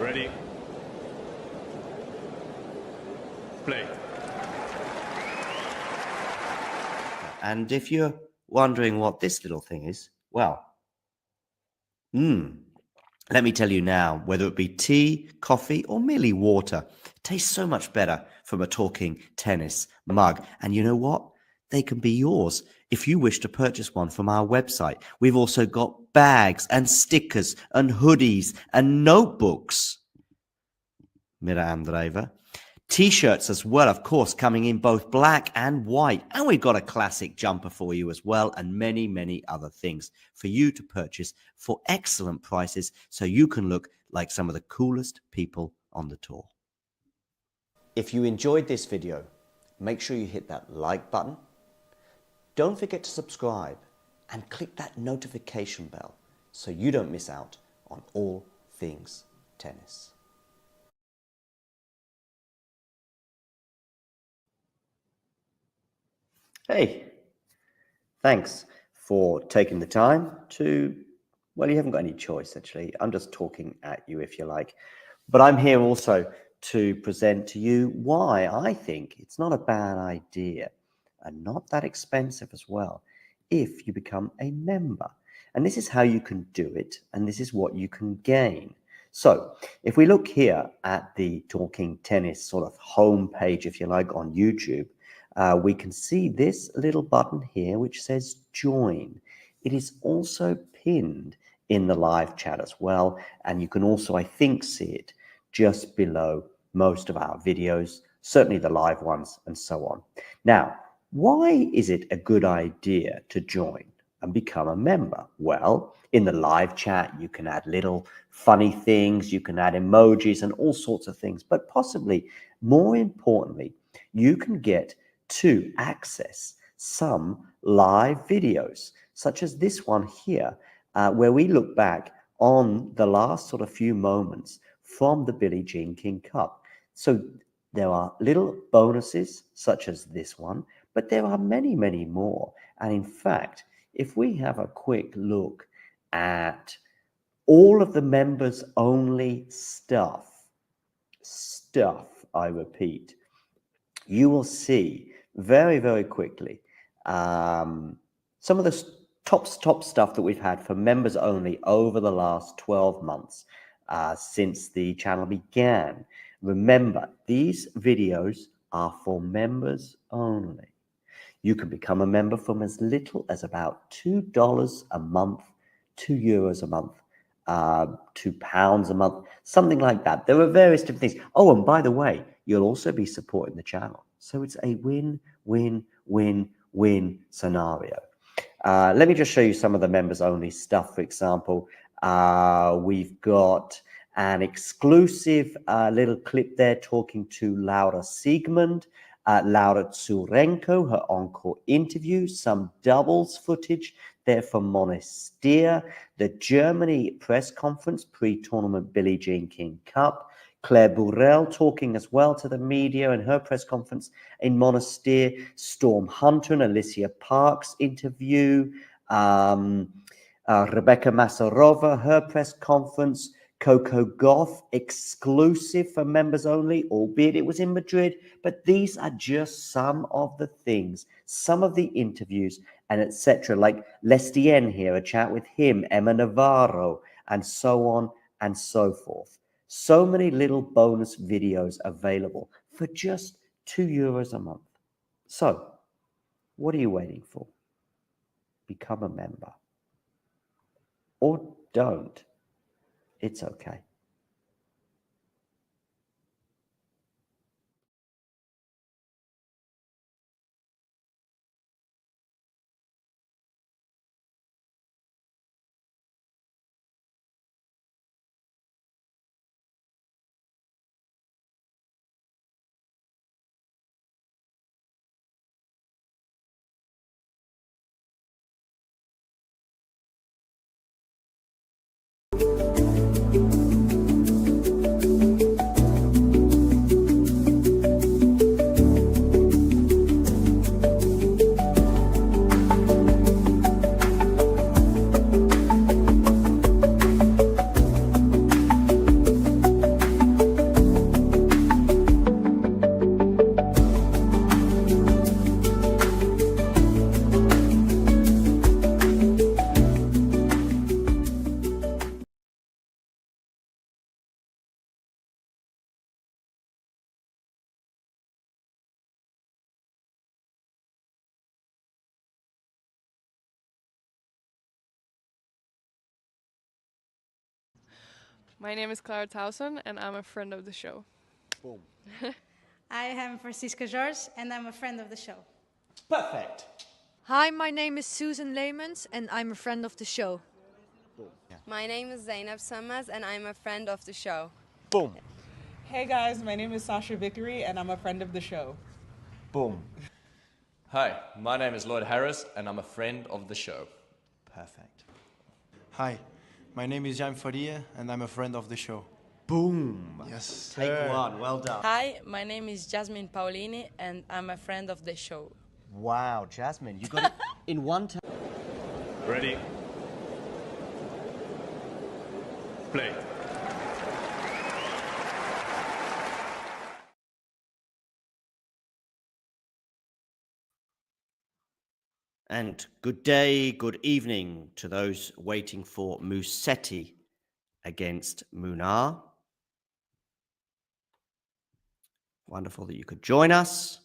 Ready? Play. And if you're wondering what this little thing is, well, let me tell you now, whether it be tea, coffee, or merely water, it tastes so much better from a talking tennis mug. And you know what? They can be yours if you wish to purchase one from our website. We've also got bags and stickers and hoodies and notebooks. Mira Andreeva. T-shirts as well, of course, coming in both black and white. And we've got a classic jumper for you as well, and many, many other things for you to purchase for excellent prices so you can look like some of the coolest people on the tour. If you enjoyed this video, make sure you hit that like button. Don't forget to subscribe and click that notification bell so you don't miss out on all things tennis. Hey, thanks for taking the time to, well, you haven't got any choice actually. I'm just talking at you if you like. But I'm here also to present to you why I think it's not a bad idea and not that expensive as well if you become a member. And this is how you can do it, and this is what you can gain. So if we look here at the Talking Tennis sort of homepage, if you like, on YouTube, we can see this little button here which says join. It is also pinned in the live chat as well, and you can also, I think, see it just below most of our videos, certainly the live ones and so on. Now, why is it a good idea to join and become a member? Well, in the live chat, you can add little funny things, you can add emojis and all sorts of things, but possibly more importantly, you can get to access some live videos, such as this one here, where we look back on the last sort of few moments from the Billie Jean King Cup. So there are little bonuses such as this one, but there are many, many more. And in fact, if we have a quick look at all of the members only stuff, I repeat, you will see very, very quickly some of the top stuff that we've had for members only over the last 12 months since the channel began. Remember, these videos are for members only. You can become a member from as little as about $2 a month, €2 a month, £2 a month, something like that. There are various different things. Oh, and by the way, you'll also be supporting the channel. So it's a win-win-win-win scenario. Let me just show you some of the members only stuff. For example, we've got an exclusive little clip there talking to Laura Siegmund, Laura Tsurenko, her encore interview, some doubles footage there from Monastir, the Germany press conference pre-tournament Billie Jean King Cup, Claire Burrell talking as well to the media in her press conference in Monastir, Storm Hunter and Alicia Parks interview, Rebecca Masarova, her press conference, Coco Gauff exclusive for members only, albeit it was in Madrid, but these are just some of the things, some of the interviews and etc. Like Lestien here, a chat with him, Emma Navarro, and so on and so forth. So many little bonus videos available for just €2 a month. So what are you waiting for? Become a member. Or don't. It's okay. My name is Clara Towson, and I'm a friend of the show. Boom. I am Francisca George, and I'm a friend of the show. Perfect. Hi, my name is Susan Leemans and I'm a friend of the show. My name is Zainab Sammaz and I'm a friend of the show. Boom. Hey guys, my name is Sasha Vickery and I'm a friend of the show. Boom. Hi, my name is Lloyd Harris and I'm a friend of the show. Perfect. Hi, my name is Jaume and I'm a friend of the show. Boom. Yes. Take one. Well done. Hi, my name is Jasmine Paulini and I'm a friend of the show. Wow, Jasmine, you got it in one time. Ready? Play. And good day, good evening to those waiting for Musetti against Munar. Wonderful that you could join us.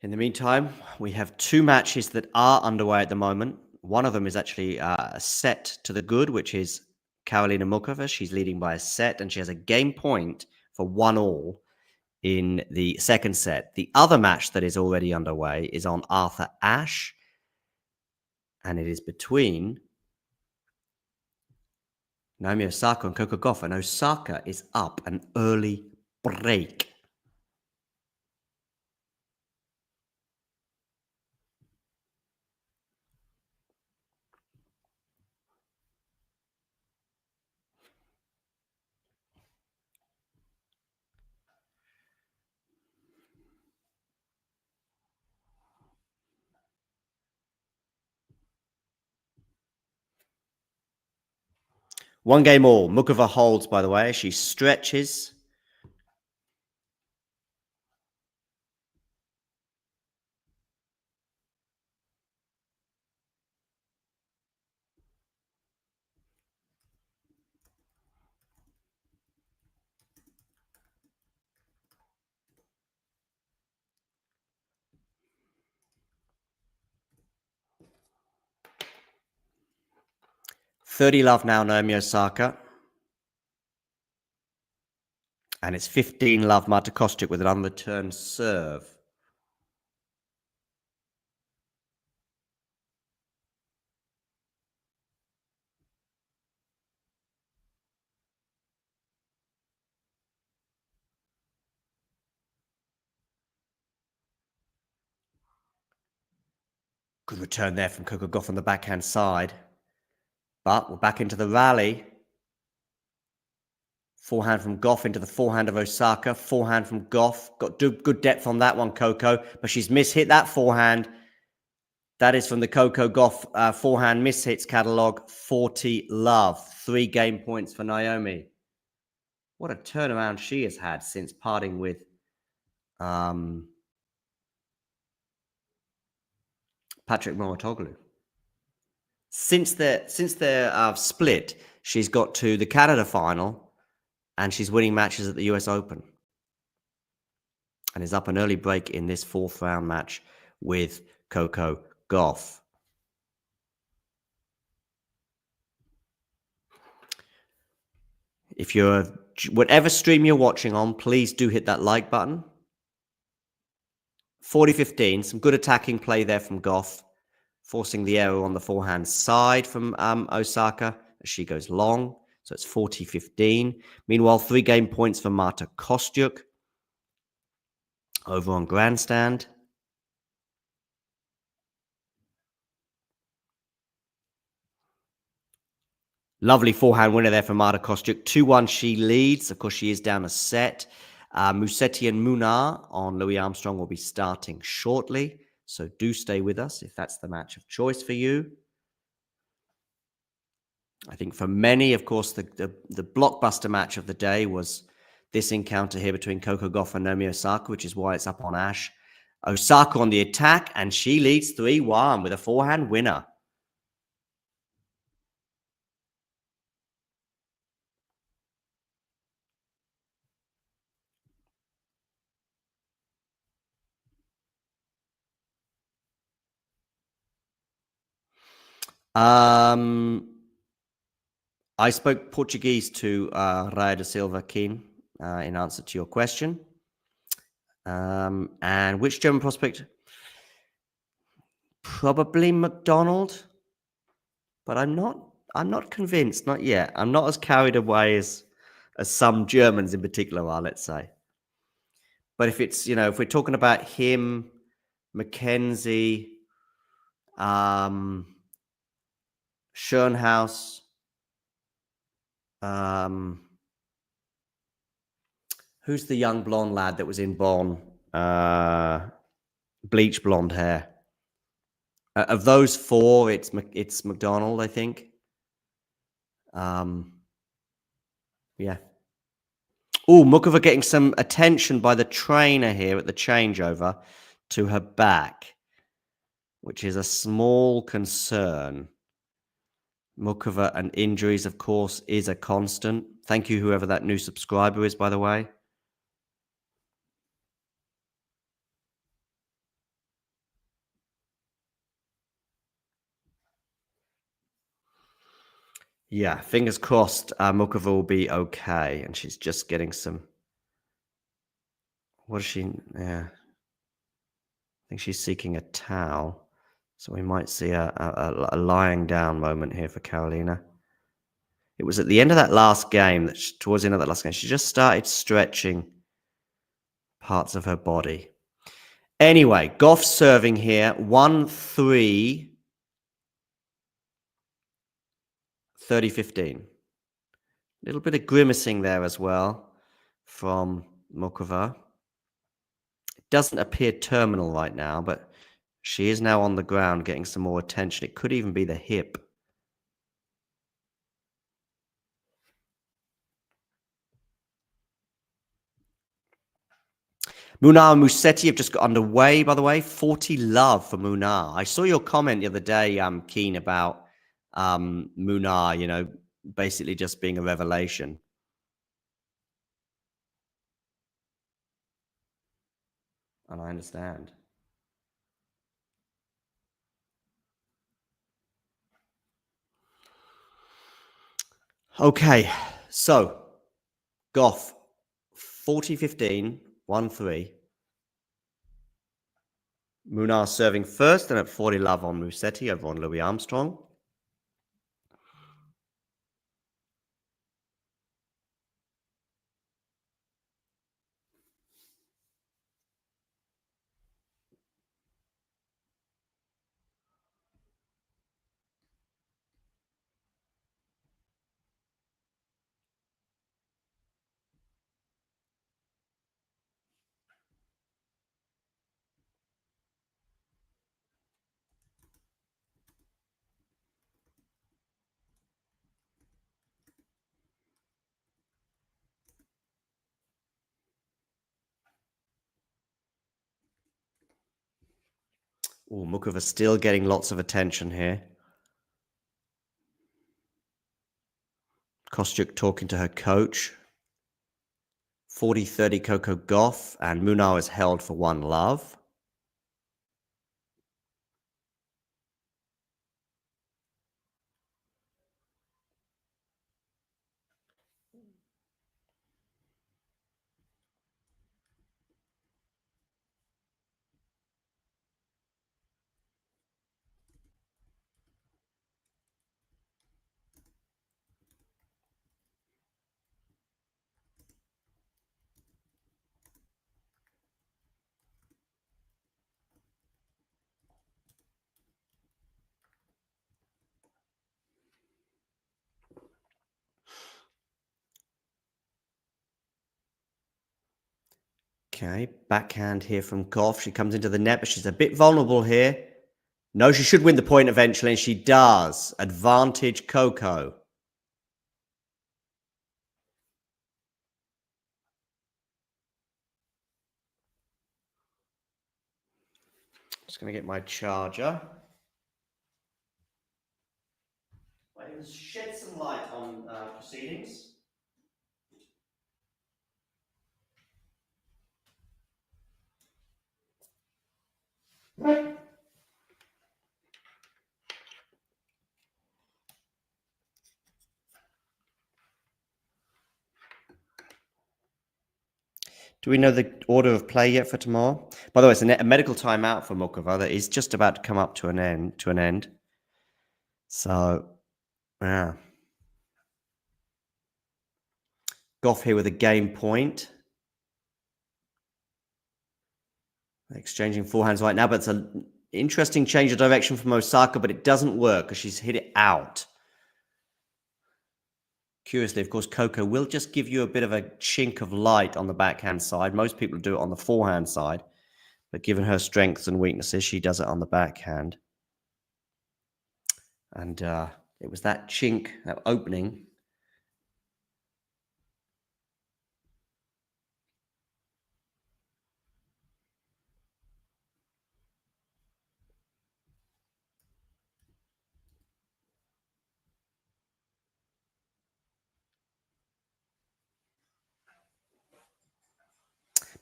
In the meantime, we have two matches that are underway at the moment. One of them is actually a set to the good, which is Karolina Muchova. She's leading by a set, and she has a game point for 1-1 in the second set. The other match that is already underway is on Arthur Ashe, and it is between Naomi Osaka and Coco Gauff, and Osaka is up an early break. One game all. Muchova holds, by the way. She stretches. $30 now, Naomi Osaka. And it's 15 Marta Kostyuk with an unreturned serve. Good return there from Coco Gauff on the backhand side. But we're back into the rally. Forehand from Gauff into the forehand of Osaka. Forehand from Gauff. Got good depth on that one, Coco. But she's mishit that forehand. That is from the Coco Gauff forehand mishits catalogue. 40 love. 3 game points for Naomi. What a turnaround she has had since parting with Patrick Mouratoglou. Since their split, she's got to the Canada final, and she's winning matches at the US Open, and is up an early break in this 4th round match with Coco Gauff. If you're whatever stream you're watching on, please do hit that like button. 40-15, some good attacking play there from Gauff, forcing the error on the forehand side from Osaka as she goes long. So it's 40-15. Meanwhile, 3 game points for Marta Kostyuk over on grandstand. Lovely forehand winner there for Marta Kostyuk. 2-1 she leads. Of course, she is down a set. Musetti and Munar on Louis Armstrong will be starting shortly. So do stay with us if that's the match of choice for you. I think for many, of course, the blockbuster match of the day was this encounter here between Coco Gauff and Naomi Osaka, which is why it's up on Ashe. Osaka on the attack, and she leads 3-1 with a forehand winner. I spoke Portuguese to Raya da Silva Keen in answer to your question. And which German prospect? Probably McDonald, but I'm not convinced, not yet. I'm not as carried away as some Germans in particular are, let's say. But if it's, if we're talking about him, Mackenzie, Schönhaus, who's the young blonde lad that was in Bonn? Bleach blonde hair. Of those four, it's McDonald, I think. Yeah. Oh, Mukova getting some attention by the trainer here at the changeover to her back, which is a small concern. Mukova and injuries, of course, is a constant. Thank you, whoever that new subscriber is, by the way. Yeah, fingers crossed Mukova will be okay. And she's just getting some... What is she? Yeah. I think she's seeking a towel. So we might see a lying down moment here for Carolina. It was at the end of that last game, towards the end of that last game, she just started stretching parts of her body. Anyway, Goff serving here, 1-3, 30-15. A little bit of grimacing there as well from Mukova. It doesn't appear terminal right now, but she is now on the ground getting some more attention. It could even be the hip. Munar and Musetti have just got underway, by the way. 40 love for Munar. I saw your comment the other day, Keen, about Munar, basically just being a revelation. And I understand. Okay, so Goff, 40-15, 1-3. Munar serving first, and at 40 love on Musetti over on Louis Armstrong. Oh, Mukova still getting lots of attention here. Kostyuk talking to her coach. 40-30 Coco Goff, and Munar is held for 1 love. Okay, backhand here from Goff. She comes into the net, but she's a bit vulnerable here. No, she should win the point eventually, and she does. Advantage Coco. Just going to get my charger. Let's shed some light on proceedings. Do we know the order of play yet for tomorrow? By the way, it's a medical timeout for Mukova that is just about to come up to an end. So, yeah. Goff here with a game point. Exchanging forehands right now, but it's an interesting change of direction from Osaka, but it doesn't work because she's hit it out. Curiously, of course, Coco will just give you a bit of a chink of light on the backhand side. Most people do it on the forehand side, but given her strengths and weaknesses, she does it on the backhand. And it was that chink, that opening.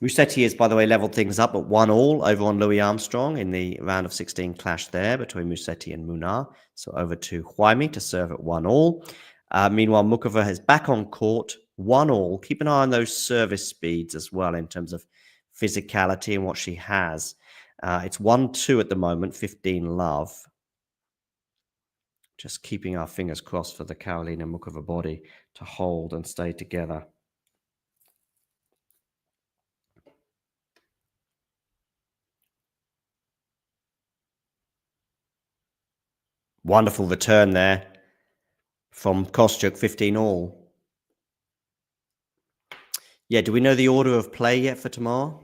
Musetti has, by the way, leveled things up at 1-1 over on Louis Armstrong in the round of 16 clash there between Musetti and Munar. So over to Jaume to serve at 1-1. Meanwhile, Mukova is back on court, 1-1. Keep an eye on those service speeds as well in terms of physicality and what she has. It's 1-2 at the moment, 15 love. Just keeping our fingers crossed for the Karolina Mukova body to hold and stay together. Wonderful return there from Kostyuk, 15-all. Yeah, do we know the order of play yet for tomorrow?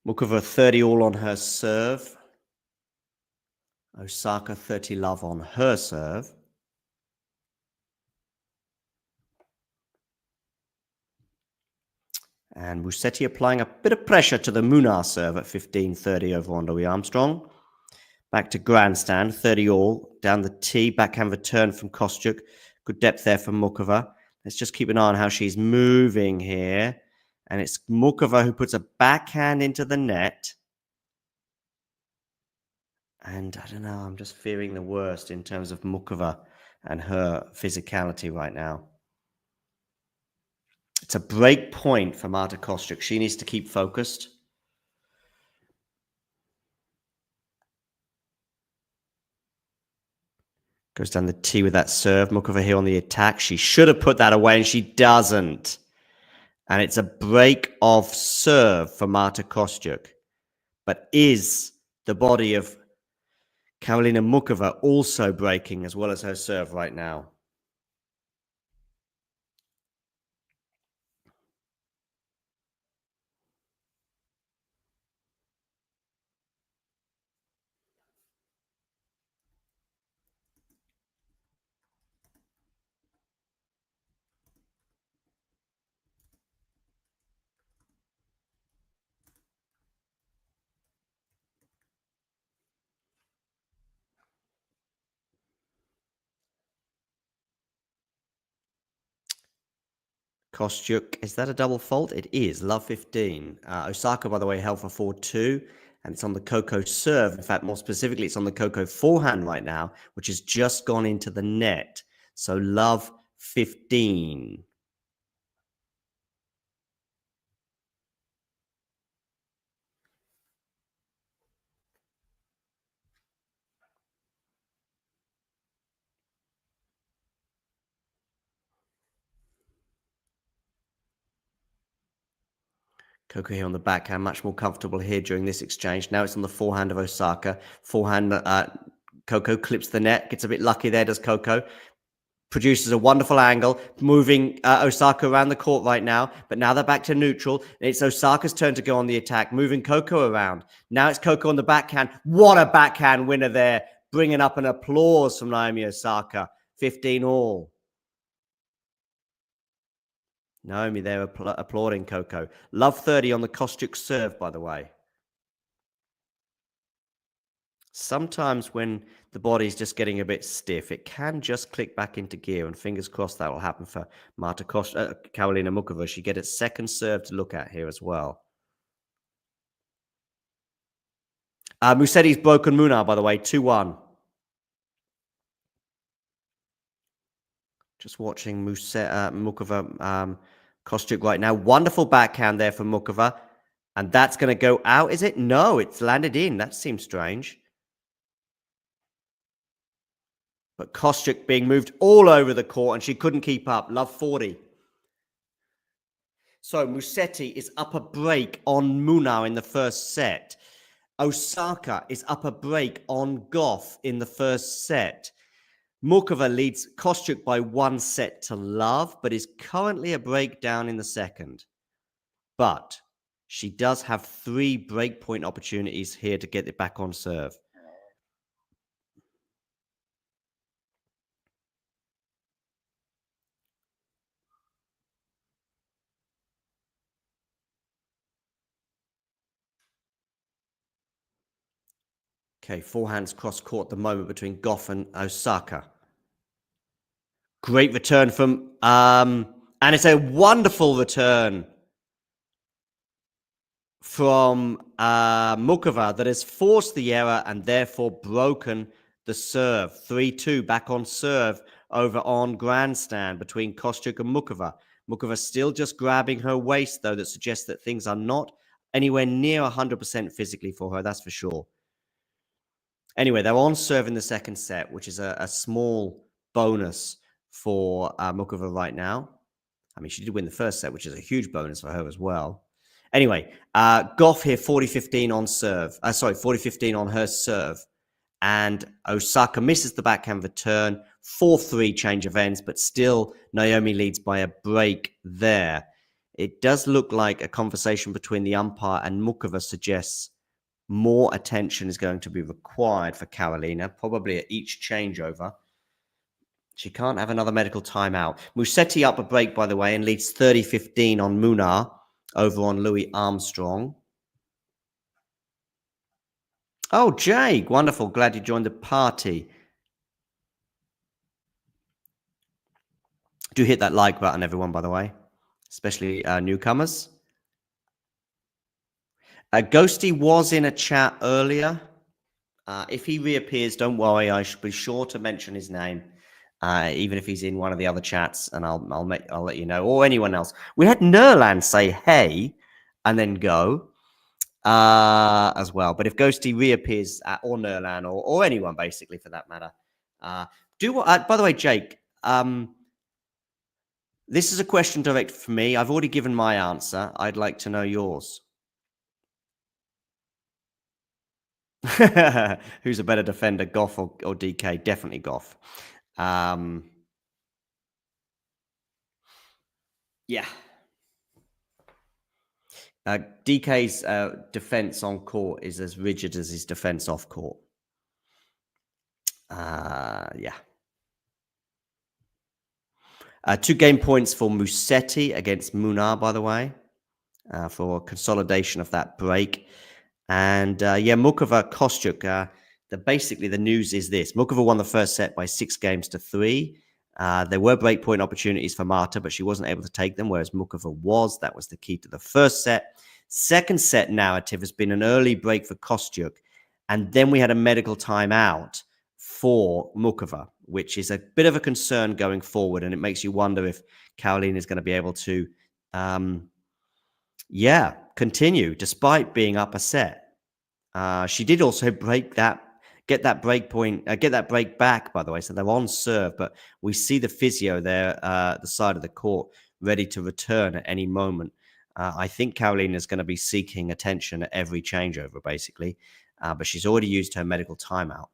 Mukova 30-all on her serve. Osaka 30 love on her serve. And Musetti applying a bit of pressure to the Munar serve at 15-30 over on Louis Armstrong. Back to grandstand, 30-all. Down the tee, backhand return from Kostyuk. Good depth there from Mukova. Let's just keep an eye on how she's moving here. And it's Mukova who puts a backhand into the net. And I don't know, I'm just fearing the worst in terms of Mukova and her physicality right now. It's a break point for Marta Kostyuk. She needs to keep focused. Goes down the tee with that serve. Mukova here on the attack. She should have put that away, and she doesn't. And it's a break of serve for Marta Kostyuk. But is the body of Karolina Mukova also breaking as well as her serve right now? Kostyuk, is that a double fault? It is. Love 15. Osaka, by the way, held for 4-2. And it's on the Coco serve. In fact, more specifically, it's on the Coco forehand right now, which has just gone into the net. So love 15. Coco here on the backhand, much more comfortable here during this exchange. Now it's on the forehand of Osaka. Forehand, Coco clips the net, gets a bit lucky there, does Coco. Produces a wonderful angle, moving Osaka around the court right now. But now they're back to neutral. It's Osaka's turn to go on the attack, moving Coco around. Now it's Coco on the backhand. What a backhand winner there, bringing up an applause from Naomi Osaka. 15 all. Naomi there applauding Coco. Love 30 on the Kostyuk serve, by the way. Sometimes when the body's just getting a bit stiff, it can just click back into gear, and fingers crossed that will happen for Karolina Muchova. She get a second serve to look at here as well. Musetti's broken Munar, by the way, 2-1. Just watching Muchova Kostyuk right now. Wonderful backhand there from Muchova. And that's going to go out, is it? No, it's landed in. That seems strange. But Kostyuk being moved all over the court, and she couldn't keep up. Love 40. So Musetti is up a break on Munar in the first set. Osaka is up a break on Goff in the first set. Muchova leads Kostyuk by 1 set to love, but is currently a breakdown in the second. But she does have 3 breakpoint opportunities here to get it back on serve. Okay, forehands cross court at the moment between Goff and Osaka. Great return from, and it's a wonderful return from Muchova that has forced the error and therefore broken the serve. 3-2 back on serve over on grandstand between Kostyuk and Muchova. Muchova still just grabbing her waist, though, that suggests that things are not anywhere near 100% physically for her, that's for sure. Anyway, they're on serve in the second set, which is a small bonus for Muchova right now. I mean, she did win the first set, which is a huge bonus for her as well. Anyway, Goff here 40-15 on serve. 40-15 on her serve. And Osaka misses the backhand return. 4-3 change of ends, but still Naomi leads by a break there. It does look like a conversation between the umpire and Muchova suggests more attention is going to be required for Karolina, probably at each changeover. She can't have another medical timeout. Musetti up a break, by the way, and leads 30-15 on Munar over on Louis Armstrong. Oh, Jake, wonderful. Glad you joined the party. Do hit that like button, everyone, by the way, especially newcomers. Ghosty was in a chat earlier. If he reappears, don't worry. I should be sure to mention his name, even if he's in one of the other chats, and I'll let you know, or anyone else. We had Nerland say hey and then go as well. But if Ghosty reappears, or Nerland, or anyone basically for that matter, by the way, Jake. This is a question directed for me. I've already given my answer. I'd like to know yours. Who's a better defender, Goff or DK? Definitely Goff. Yeah. DK's defense on court is as rigid as his defense off court. Yeah. 2 game points for Musetti against Munar, by the way, for consolidation of that break. And yeah, Muchova Kostyuk. Basically, the news is this: Muchova won the first set by 6-3. There were breakpoint opportunities for Marta, but she wasn't able to take them, whereas Muchova was. That was the key to the first set. Second set narrative has been an early break for Kostyuk, and then we had a medical timeout for Muchova, which is a bit of a concern going forward, and it makes you wonder if Karolina is going to be able to, continue despite being up a set. She did also get that break back, by the way. So they're on serve, but we see the physio there, the side of the court, ready to return at any moment. I think Karolina is going to be seeking attention at every changeover, basically. But she's already used her medical timeout.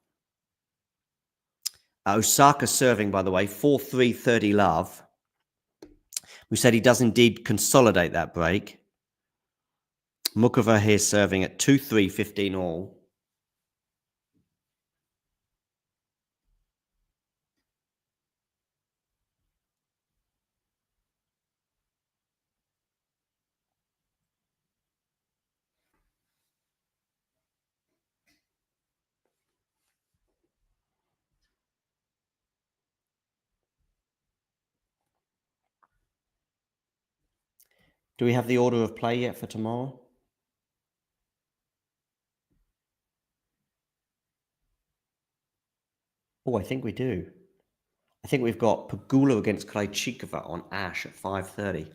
Osaka serving, by the way, 4-3, 30 love. We said he does indeed consolidate that break. Mukova here serving at 2-3, 15 all. Do we have the order of play yet for tomorrow? Oh, I think we do. I think we've got Pegula against Krejcikova on Ash at 5:30.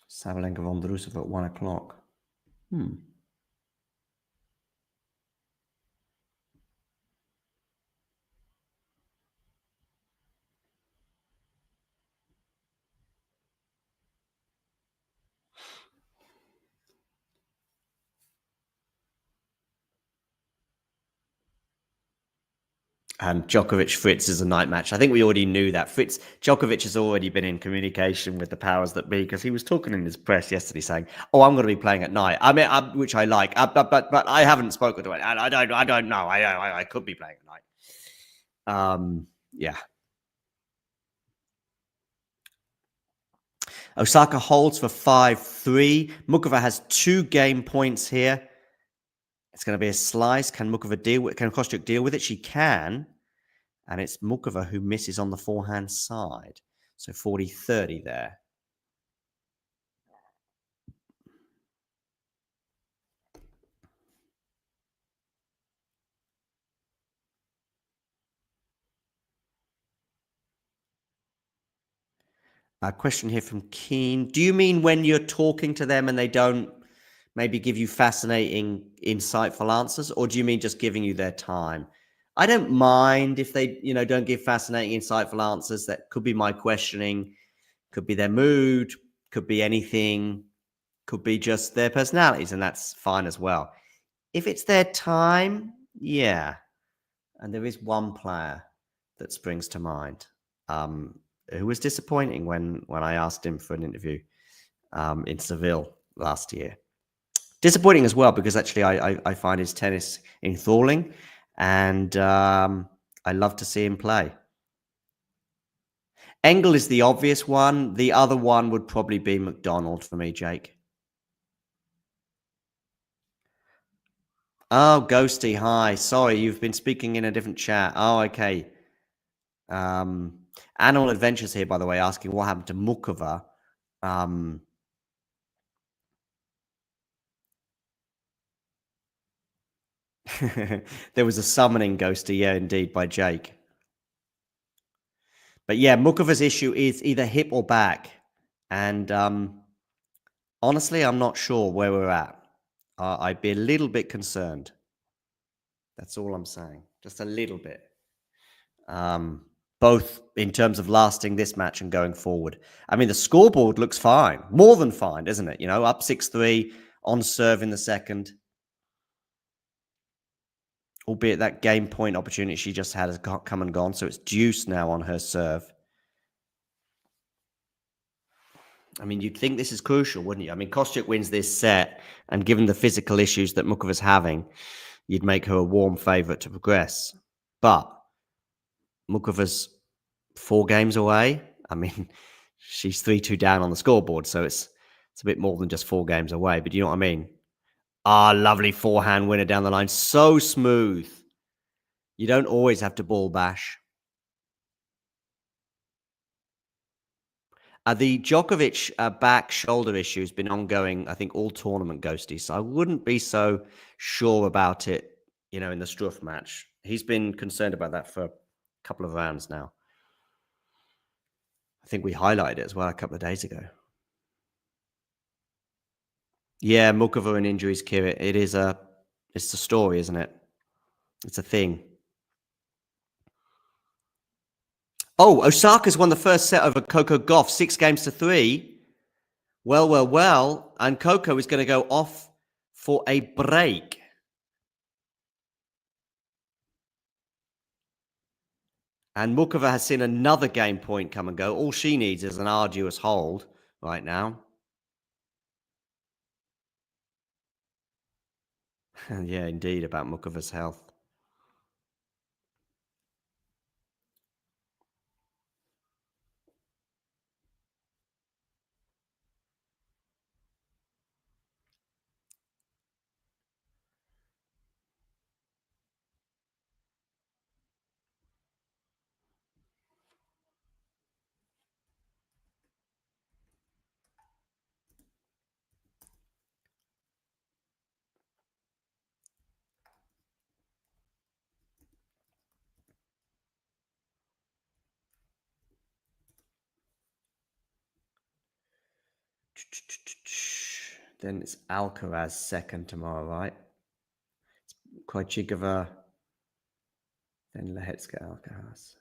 Sabalenka Vondrousov at 1 o'clock. And Djokovic Fritz is a night match. I think we already knew that. Djokovic has already been in communication with the powers that be, because he was talking in his press yesterday saying, "Oh, I'm going to be playing at night." I mean, which I like, but I haven't spoken to it, and I don't know. I could be playing at night. Yeah. Osaka holds for 5-3. Mukova has 2 game points here. It's going to be a slice. Can Mukova deal with? Can Kostyuk deal with it? She can. And it's Mukova who misses on the forehand side. So 40-30 there. A question here from Keen. Do you mean when you're talking to them and they don't maybe give you fascinating, insightful answers? Or do you mean just giving you their time? I don't mind if they, don't give fascinating, insightful answers. That could be my questioning, could be their mood, could be anything, could be just their personalities, and that's fine as well. If it's their time, yeah. And there is one player that springs to mind, who was disappointing when I asked him for an interview in Seville last year. Disappointing as well, because actually I find his tennis enthralling, and I love to see him play. Engel is the obvious one. The other one would probably be McDonald for me, Jake. Oh, Ghosty, hi. Sorry, you've been speaking in a different chat. Oh, okay. Animal Adventures here, by the way, asking what happened to Mukova. There was a summoning, Ghosty, yeah, indeed, by Jake. But yeah, Mukova's issue is either hip or back. And honestly, I'm not sure where we're at. I'd be a little bit concerned. That's all I'm saying. Just a little bit. Both in terms of lasting this match and going forward. I mean, the scoreboard looks fine. More than fine, isn't it? Up 6-3, on serve in the second. Albeit that game point opportunity she just had has come and gone. So it's deuce now on her serve. I mean, you'd think this is crucial, wouldn't you? I mean, Kostyuk wins this set, and given the physical issues that Mukova's having, you'd make her a warm favourite to progress. But Mukova's 4 games away. I mean, she's 3-2 down on the scoreboard, so it's a bit more than just 4 games away. But you know what I mean? Lovely forehand winner down the line. So smooth. You don't always have to ball bash. The Djokovic back shoulder issue has been ongoing, I think, all tournament, Ghosty. So I wouldn't be so sure about it, in the Struff match. He's been concerned about that for a couple of rounds now. I think we highlighted it as well a couple of days ago. Yeah, Mukova and injuries, Kirit. It's a story, isn't it? It's a thing. Oh, Osaka's won the first set over Coco Gauff, 6-3. Well. And Coco is going to go off for a break. And Mukova has seen another game point come and go. All she needs is an arduous hold right now. Yeah, indeed, about Mukova's health. Then it's Alcaraz second tomorrow, right? It's Krejcikova, then Lehecka Alcaraz.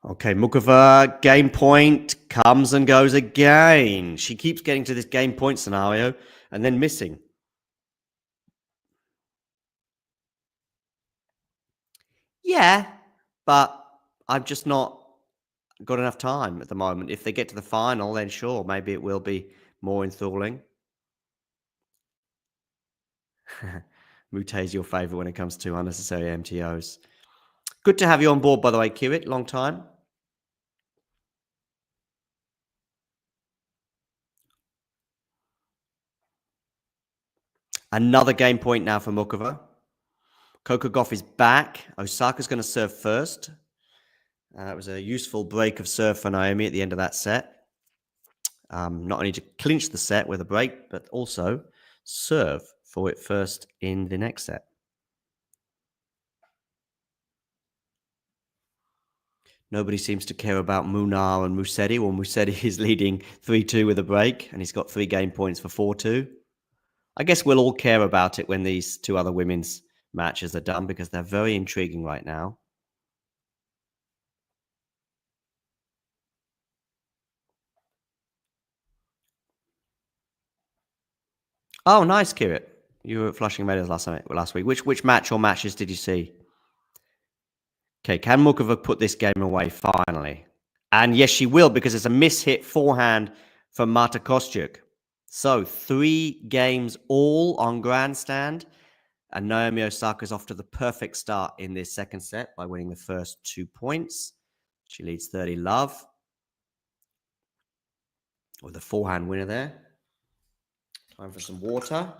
Okay, Mukova, game point, comes and goes again. She keeps getting to this game point scenario and then missing. Yeah, but I've just not got enough time at the moment. If they get to the final, then sure, maybe it will be more enthralling. Mute is your favorite when it comes to unnecessary MTOs. Good to have you on board, by the way, Kiwit. Long time. Another game point now for Mukova. Coco Gauff is back. Osaka's going to serve first. It was a useful break of serve for Naomi at the end of that set. Not only to clinch the set with a break, but also serve for it first in the next set. Nobody seems to care about Munar and Musetti. Well, Musetti is leading 3-2 with a break, and he's got 3 game points for 4-2. I guess we'll all care about it when these 2 other women's matches are done because they're very intriguing right now. Oh, nice, Kirit. You were at Flushing Meadows last week. Which match or matches did you see? Okay, can Mukova put this game away finally? And yes, she will, because it's a miss-hit forehand from Marta Kostyuk. So 3 games all on grandstand. And Naomi Osaka's off to the perfect start in this second set by winning the first 2 points. She leads 30-love. With a forehand winner there. Time for some water.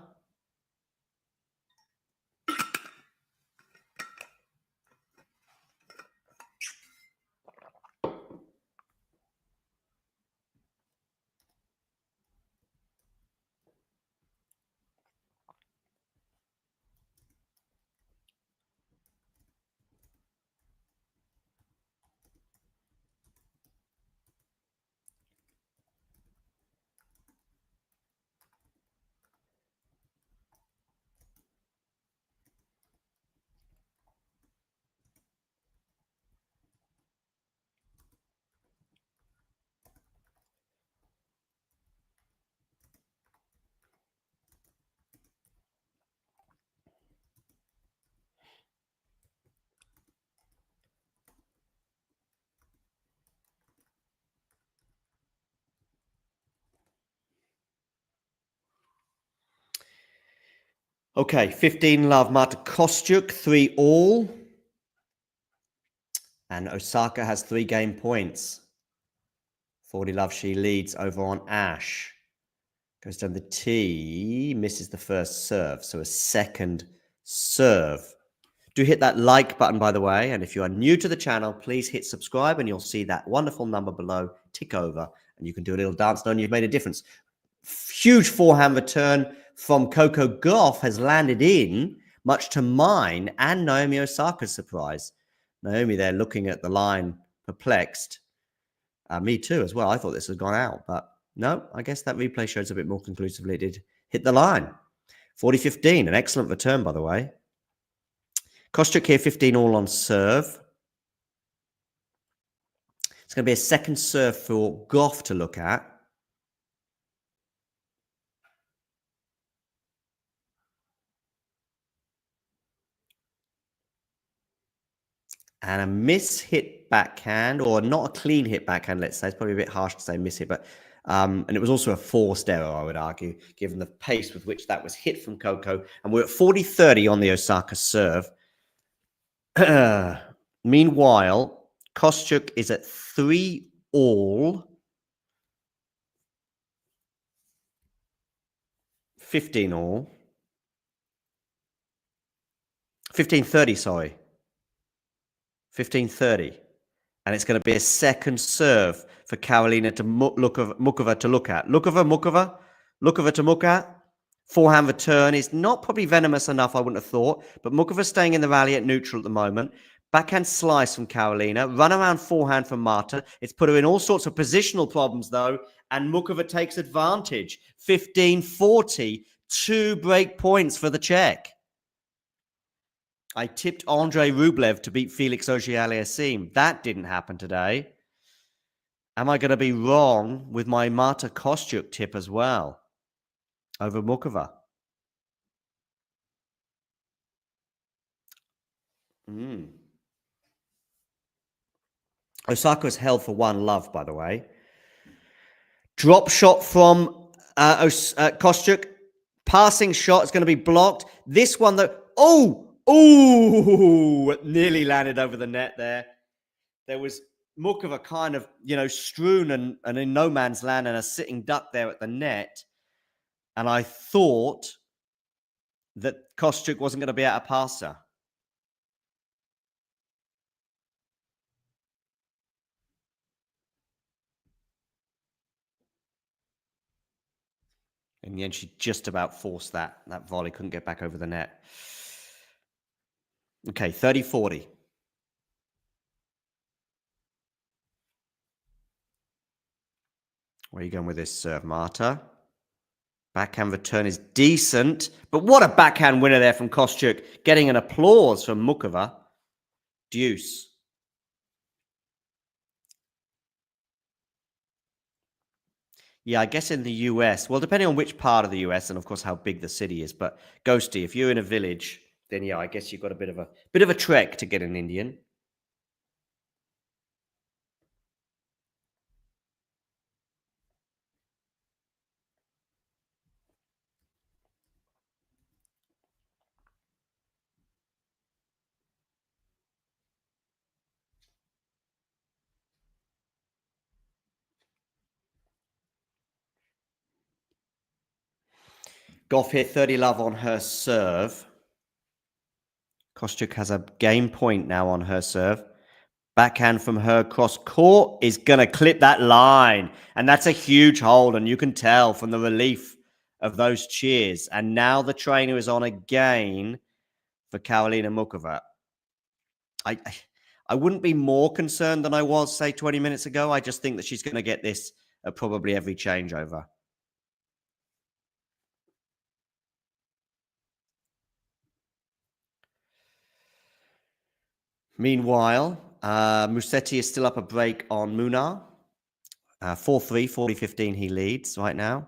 Okay, 15-love Marta Kostyuk, 3-all. And Osaka has 3 game points. 40-love, she leads over on Ash. Goes down the tee, misses the first serve. So a second serve. Do hit that like button, by the way. And if you are new to the channel, please hit subscribe and you'll see that wonderful number below tick over. And you can do a little dance knowing you've made a difference. Huge forehand return from Coco Gauff has landed in, much to mine and Naomi Osaka's surprise. Naomi there looking at the line, perplexed. Me too, as well. I thought this had gone out, but no, I guess that replay shows a bit more conclusively it did hit the line. 40-15, an excellent return, by the way. Kostyuk here, 15 all on serve. It's going to be a second serve for Goff to look at. And a miss-hit backhand, or not a clean hit backhand, let's say. It's probably a bit harsh to say miss-hit, but and it was also a forced error, I would argue, given the pace with which that was hit from Coco. And we're at 40-30 on the Osaka serve. Meanwhile, Kostyuk is at 3 all. 15 all. 15-30, sorry. 15-30. And it's going to be a second serve for Karolina to Muchova to look at. Muchova to look at. Forehand return is not probably venomous enough, I wouldn't have thought. But Muchova staying in the rally at neutral at the moment. Backhand slice from Karolina. Run around forehand from Marta. It's put her in all sorts of positional problems, though. And Muchova takes advantage. 15-40. 2 break points for the Czech. I tipped Andrei Rublev to beat Felix Auger-Aliassime. That didn't happen today. Am I going to be wrong with my Marta Kostyuk tip as well over Muchova? Osaka's held for 1 love, by the way. Drop shot from Kostyuk. Passing shot is going to be blocked. This one, though. Oh, nearly landed over the net there. There was Muchova kind of, strewn and in no man's land and a sitting duck there at the net. And I thought that Kostyuk wasn't going to be able to pass her. In the end, she just about forced that volley, couldn't get back over the net. Okay, 30-40. Where are you going with this serve, Marta? Backhand return is decent, but what a backhand winner there from Kostyuk, getting an applause from Muchova. Deuce. Yeah, I guess in the US, well, depending on which part of the US and, of course, how big the city is, but Ghosty, if you're in a village, then, yeah, I guess you've got a bit of a trek to get an Indian. Goff hit 30 love on her serve. Kostyuk has a game point now on her serve. Backhand from her cross court is going to clip that line. And that's a huge hold. And you can tell from the relief of those cheers. And now the trainer is on again for Karolina Muchova. I wouldn't be more concerned than I was, say, 20 minutes ago. I just think that she's going to get this at probably every changeover. Meanwhile, Musetti is still up a break on Munar. 4-3, 40-15 he leads right now.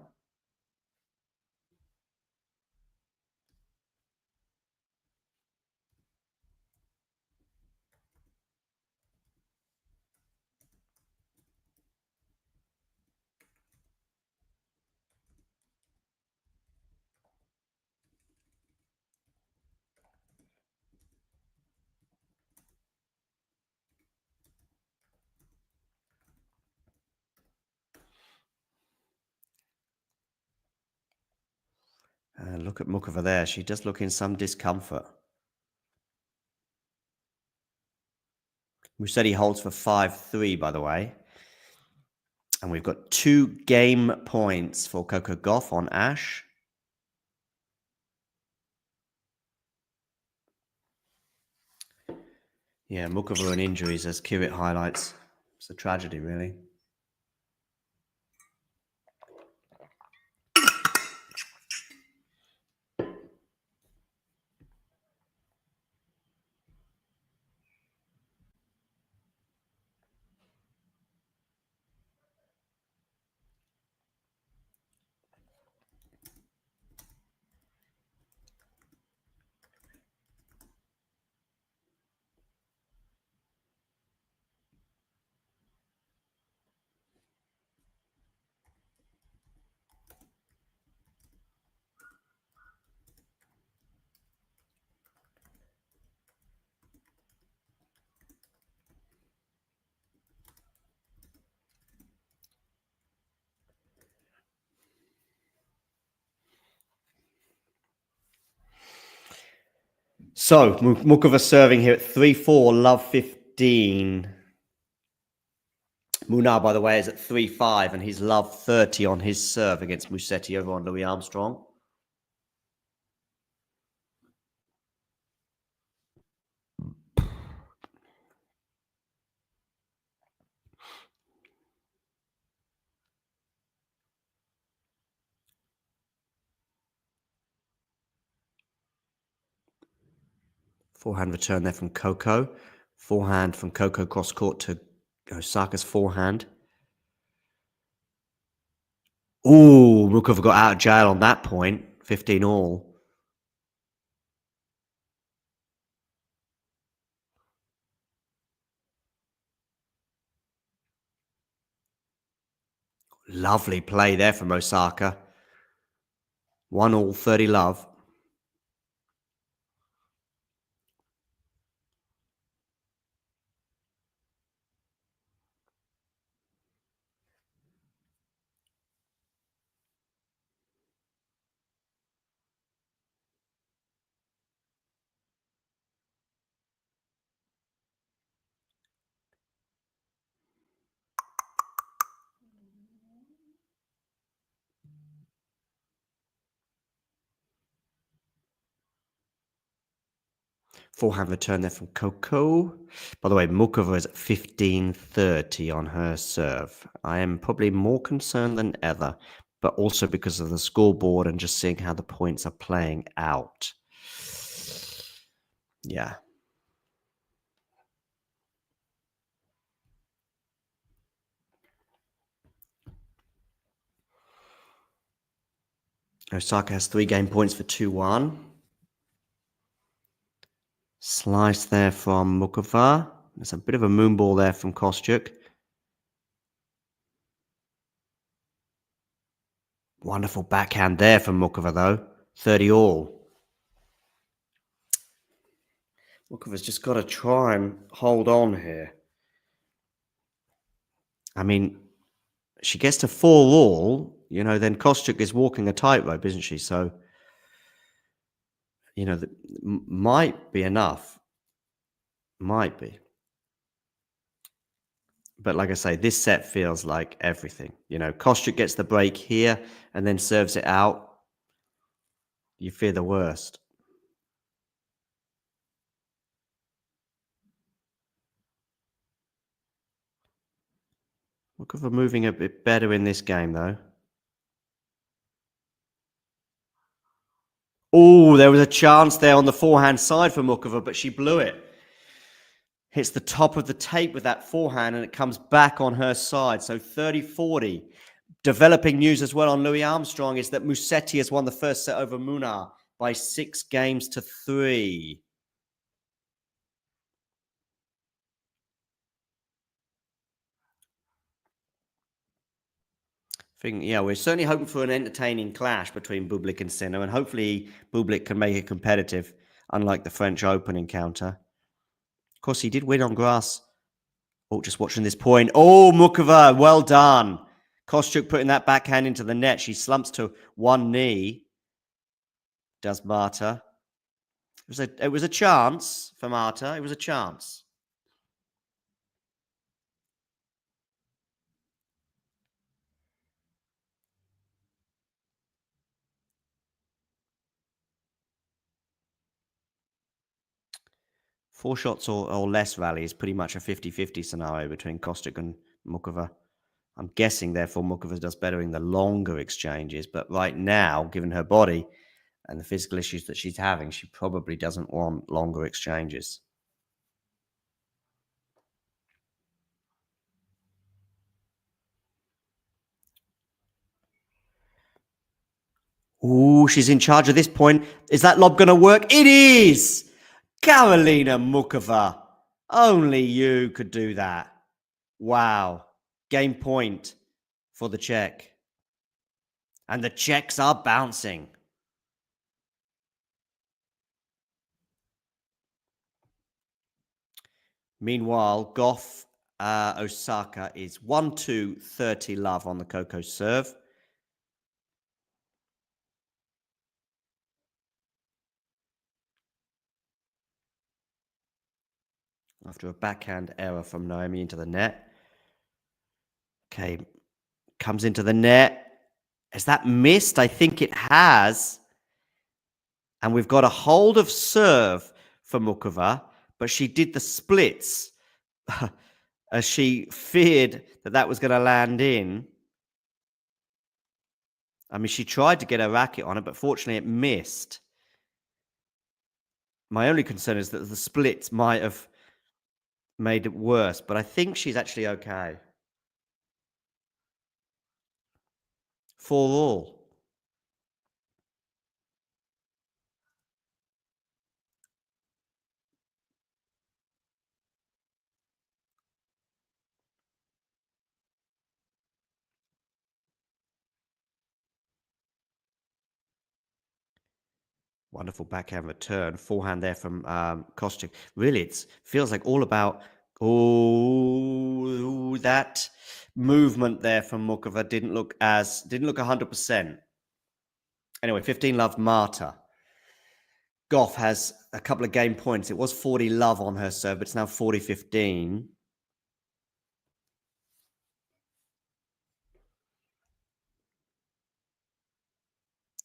Look at Muchova there. She does look in some discomfort. Musetti holds for 5-3, by the way. And we've got 2 game points for Coco Gauff on Ash. Yeah, Mukova and injuries, as Kirit highlights. It's a tragedy, really. So, Mukova serving here at 3-4, love 15. Munar, by the way, is at 3-5, and he's love 30 on his serve against Musetti over on Louis Armstrong. Forehand return there from Coco. Forehand from Coco cross court to Osaka's forehand. Ooh, Mukova got out of jail on that point. 15 all. Lovely play there from Osaka. 1 all, 30 love. Forehand return there from Coco. By the way, Mukova is at 15-30 on her serve. I am probably more concerned than ever, but also because of the scoreboard and just seeing how the points are playing out. Yeah. Osaka has 3 game points for 2-1. Slice there from Mukova. There's a bit of a moonball there from Kostyuk. Wonderful backhand there from Mukova, though. 30 all. Mukova's just got to try and hold on here. I mean, she gets to 4 all, then Kostyuk is walking a tightrope, isn't she? So, that might be enough. Might be. But like I say, this set feels like everything. Kostyuk gets the break here and then serves it out. You fear the worst. Mukova moving a bit better in this game, though. Oh, there was a chance there on the forehand side for Mukova, but she blew it. Hits the top of the tape with that forehand, and it comes back on her side. So 30-40. Developing news as well on Louis Armstrong is that Musetti has won the first set over Munar by 6-3. We're certainly hoping for an entertaining clash between Bublik and Sinner, and hopefully Bublik can make it competitive, unlike the French Open encounter. Of course, he did win on grass. Oh, just watching this point. Oh, Mukova, well done. Kostyuk putting that backhand into the net. She slumps to one knee. Does Marta. It was a chance for Marta. It was a chance. 4 shots or less rally is pretty much a 50-50 scenario between Kostyuk and Mukova. I'm guessing, therefore, Mukova does better in the longer exchanges. But right now, given her body and the physical issues that she's having, she probably doesn't want longer exchanges. Ooh, she's in charge at this point. Is that lob going to work? It is! Karolina Mukova. Only you could do that. Wow. Game point for the Czech. And the Czechs are bouncing. Meanwhile, Goff Osaka is 1-2, 30 love on the Coco serve. After a backhand error from Naomi into the net. Okay, comes into the net. Has that missed? I think it has. And we've got a hold of serve for Mukova, but she did the splits as she feared that that was going to land in. I mean, she tried to get her racket on it, but fortunately it missed. My only concern is that the splits might have made it worse, but I think she's actually okay. 4-all. Wonderful backhand return. Forehand there from Kostyuk. Really, it feels like all about that movement there from Mukova didn't look 100%. Anyway, 15 love Marta. Goff has a couple of game points. It was 40 love on her serve, but it's now 40-15.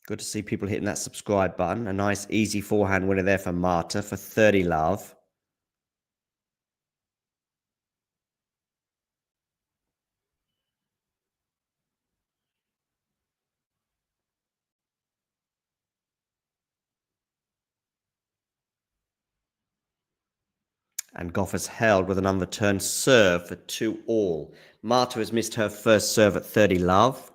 Good to see people hitting that subscribe button. A nice, easy forehand winner there for Marta for 30 love. And Goff has held with an unreturned serve for 2-all. Marta has missed her first serve at 30 love.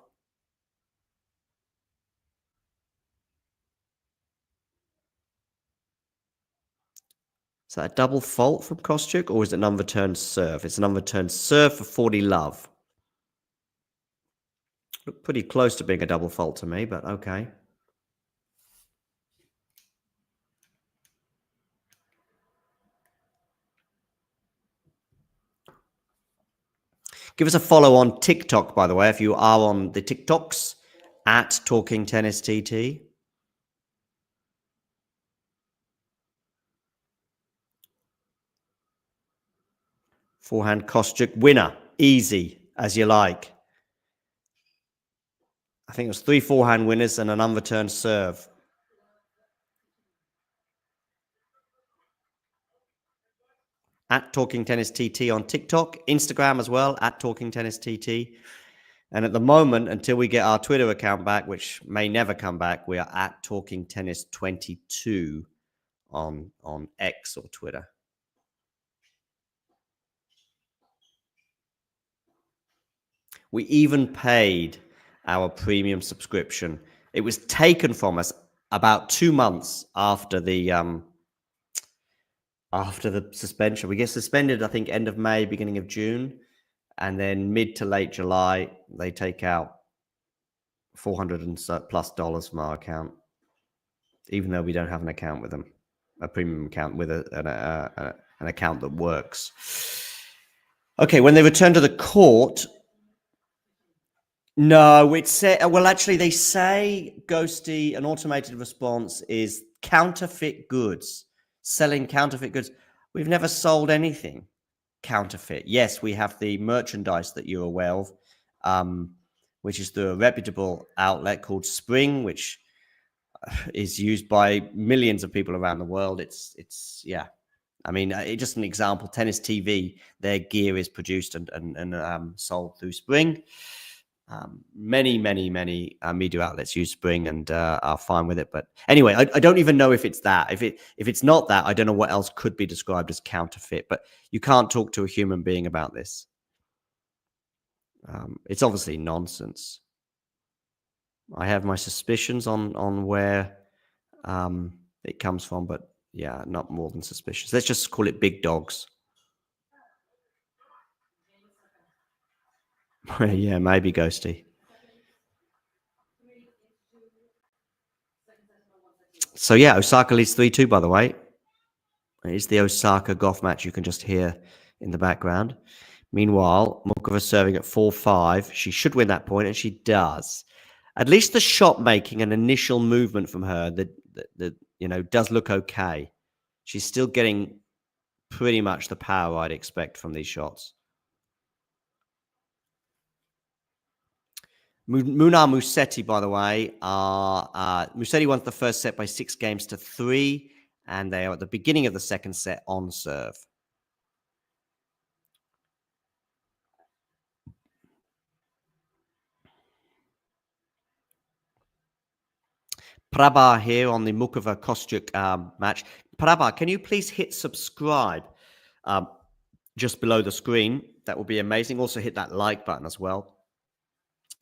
Is that a double fault from Kostyuk, or is it an unreturned serve? It's an unreturned serve for 40 love. Looked pretty close to being a double fault to me, but okay. Give us a follow on TikTok, by the way, if you are on the TikToks, at Talking Tennis TT. Forehand Kostyuk, winner. Easy, as you like. I think it was 3 forehand winners and an unreturned serve. At Talking Tennis TT on TikTok, Instagram as well, at Talking Tennis TT. And at the moment, until we get our Twitter account back, which may never come back, we are at Talking Tennis 22 on X or Twitter. We even paid our premium subscription. It was taken from us about 2 months after the suspension. We get suspended, I think, end of May, beginning of June. And then mid to late July, they take out $400+ from our account, even though we don't have an account with them, a premium account with an account that works. Okay, when they return to the court, no, it's well, actually, they say, Ghosty, an automated response is counterfeit goods, selling counterfeit goods. We've never sold anything counterfeit. Yes, we have the merchandise that you're aware of, which is the reputable outlet called Spring, which is used by millions of people around the world. It's I mean, just an example, Tennis TV, their gear is produced and sold through Spring. Many media outlets use Spring and are fine with it. But anyway, I don't even know if it's that. If it's not that, I don't know what else could be described as counterfeit. But you can't talk to a human being about this. It's obviously nonsense. I have my suspicions on where it comes from, but yeah, not more than suspicious. Let's just call it big dogs. Yeah, maybe Ghosty. So yeah, Osaka leads 3-2, by the way. It's the Osaka Goff match you can just hear in the background. Meanwhile, Mukova serving at 4-5. She should win that point, and she does. At least the shot making and initial movement from her that does look okay. She's still getting pretty much the power I'd expect from these shots. Munar Musetti, by the way, Musetti won the first set by 6-3, and they are at the beginning of the second set on serve. Prabha here on the Mukova Kostyuk match. Prabha, can you please hit subscribe just below the screen? That would be amazing. Also hit that like button as well.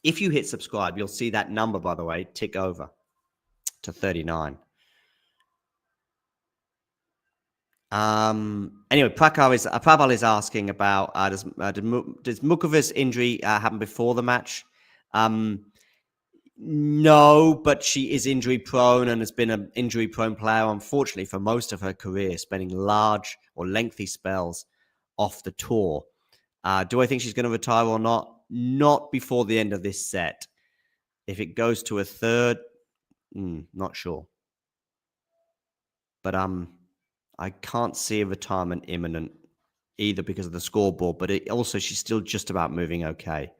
If you hit subscribe, you'll see that number, by the way, tick over to 39. Anyway, Prabal is asking about does Mukova's injury happen before the match? No, but she is injury prone and has been an injury prone player, unfortunately, for most of her career, spending large or lengthy spells off the tour. Do I think she's going to retire or not? Not before the end of this set. If it goes to a third, not sure. But I can't see a retirement imminent either because of the scoreboard, but also she's still just about moving okay.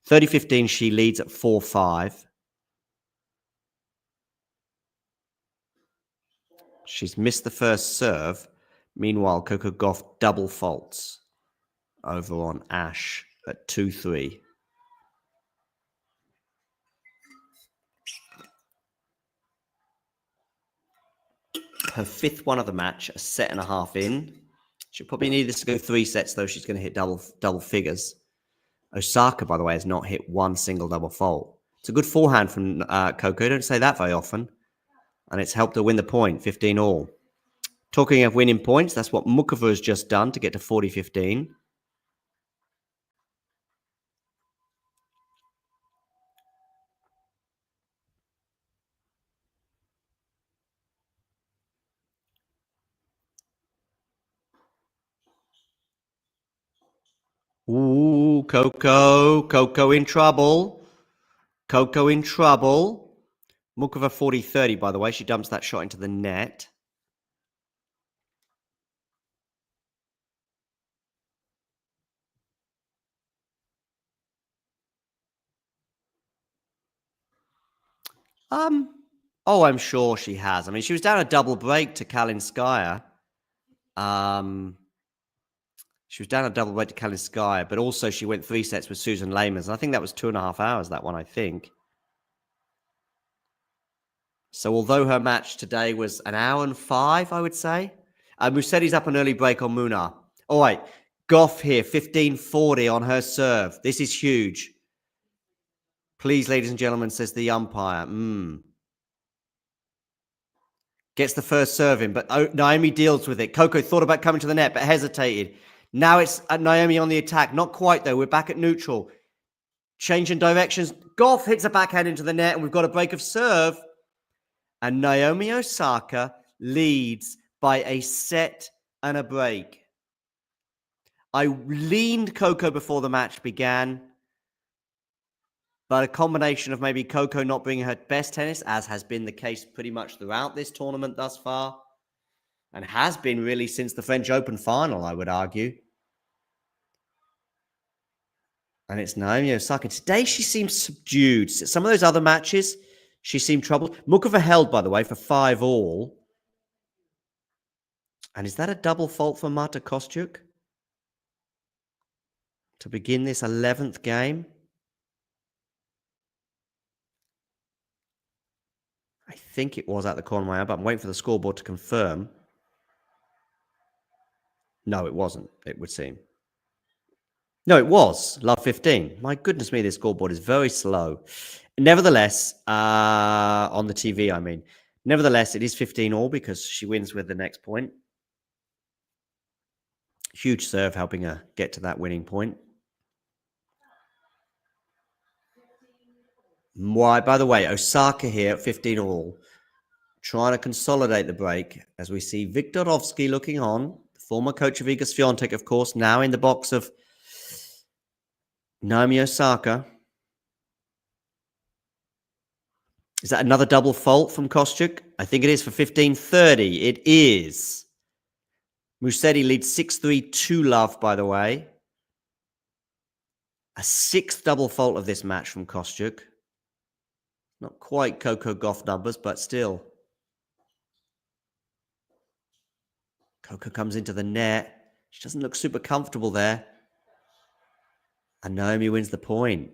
30-15, she leads at 4-5. She's missed the first serve. Meanwhile, Coco Gauff double faults over on Ash at 2-3. Her fifth one of the match, a set and a half in. She'll probably need this to go 3 sets, though. She's going to hit double figures. Osaka, by the way, has not hit one single double fault. It's a good forehand from Coco. Don't say that very often. And it's helped her win the point, 15-all. Talking of winning points, that's what Mukova has just done to get to 40-15. Ooh, Coco in trouble. Coco in trouble. Mukova 40-30, by the way. She dumps that shot into the net. Oh, I'm sure she has. I mean, she was down a double break to Kalinskaya. She was down a double break to Kalinskaya, but also she went 3 sets with Susan Lamers. I think that was 2.5 hours, that one, I think. So although her match today was 1 hour and 5, I would say. Musetti's up an early break on Munar. All right, Gauff here, 15-40 on her serve. This is huge. Please, ladies and gentlemen, says the umpire. Gets the first serve in, but Naomi deals with it. Coco thought about coming to the net, but hesitated. Now it's Naomi on the attack. Not quite, though. We're back at neutral. Changing directions. Gauff hits a backhand into the net, and we've got a break of serve. And Naomi Osaka leads by a set and a break. I leaned Coco before the match began, but a combination of maybe Coco not bringing her best tennis, as has been the case pretty much throughout this tournament thus far, and has been really since the French Open final, I would argue. And it's Naomi Osaka. Today she seems subdued. Some of those other matches, she seemed troubled. Mukova held, by the way, for 5-all. And is that a double fault for Marta Kostyuk to begin this 11th game? I think it was at the corner of my eye, but I'm waiting for the scoreboard to confirm. No, it wasn't, it would seem. No, it was. Love 15. My goodness me, this scoreboard is very slow. Nevertheless, on the TV, I mean. Nevertheless, it is 15-all because she wins with the next point. Huge serve helping her get to that winning point. Why, by the way, Osaka here at 15-all, trying to consolidate the break as we see Viktorovsky looking on. Former coach of Iga Swiatek, of course, now in the box of Naomi Osaka. Is that another double fault from Kostyuk? I think it is for 15-30. It is. Musetti leads 6-3 to love, by the way. A sixth double fault of this match from Kostyuk. Not quite Coco Gauff numbers, but still. Coco comes into the net. She doesn't look super comfortable there. And Naomi wins the point.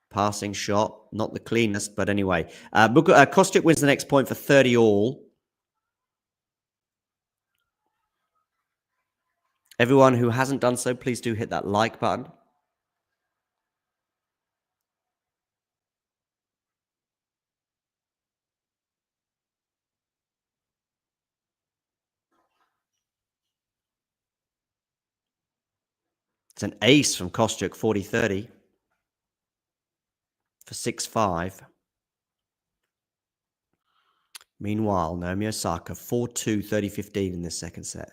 Passing shot, not the cleanest, but anyway. Kostyuk wins the next point for 30-all. Everyone who hasn't done so, please do hit that like button. It's an ace from Kostyuk, 40-30 for 6-5. Meanwhile, Naomi Osaka, 4-2, 30-15 in this second set.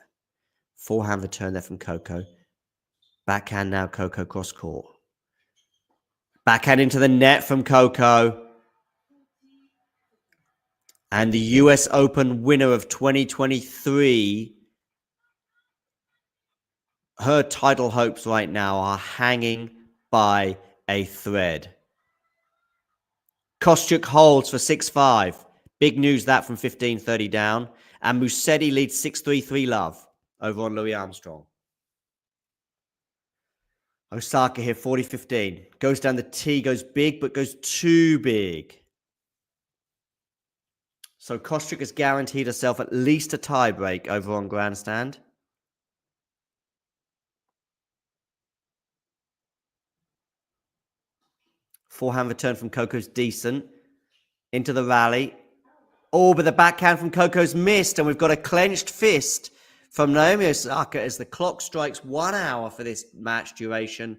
Forehand return there from Coco. Backhand now, Coco cross court. Backhand into the net from Coco. And the US Open winner of 2023, her title hopes right now are hanging by a thread. Kostyuk holds for 6-5. Big news that from 15-30 down. And Musetti leads 6-3 love over on Louis Armstrong. Osaka here, 40-15. Goes down the tee, goes big, but goes too big. So Kostyuk has guaranteed herself at least a tiebreak over on grandstand. Forehand return from Coco's decent. Into the rally. Oh, but the backhand from Coco's missed, and we've got a clenched fist from Naomi Osaka as the clock strikes 1 hour for this match duration.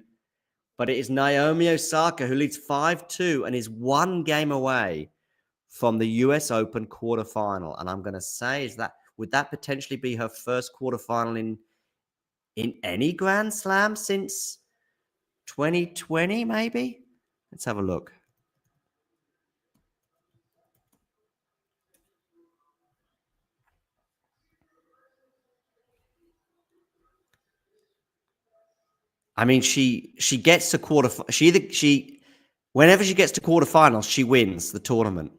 But it is Naomi Osaka who leads 5-2 and is 1 game away from the US Open quarterfinal. And I'm going to say, would that potentially be her first quarterfinal in any Grand Slam since 2020, maybe? Let's have a look. I mean, she gets to whenever she gets to quarterfinals, she wins the tournament.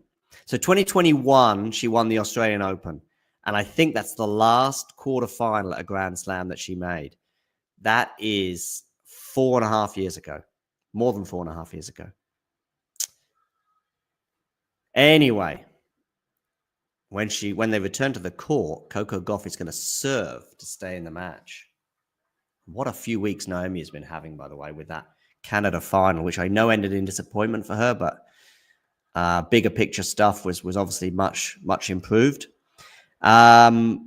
So 2021, she won the Australian Open. And I think that's the last quarterfinal at a Grand Slam that she made. That is 4.5 years ago. More than 4.5 years ago. Anyway, when they return to the court, Coco Gauff is going to serve to stay in the match. What a few weeks Naomi has been having, by the way, with that Canada final, which I know ended in disappointment for her, but bigger picture stuff was obviously much, much improved. Mukova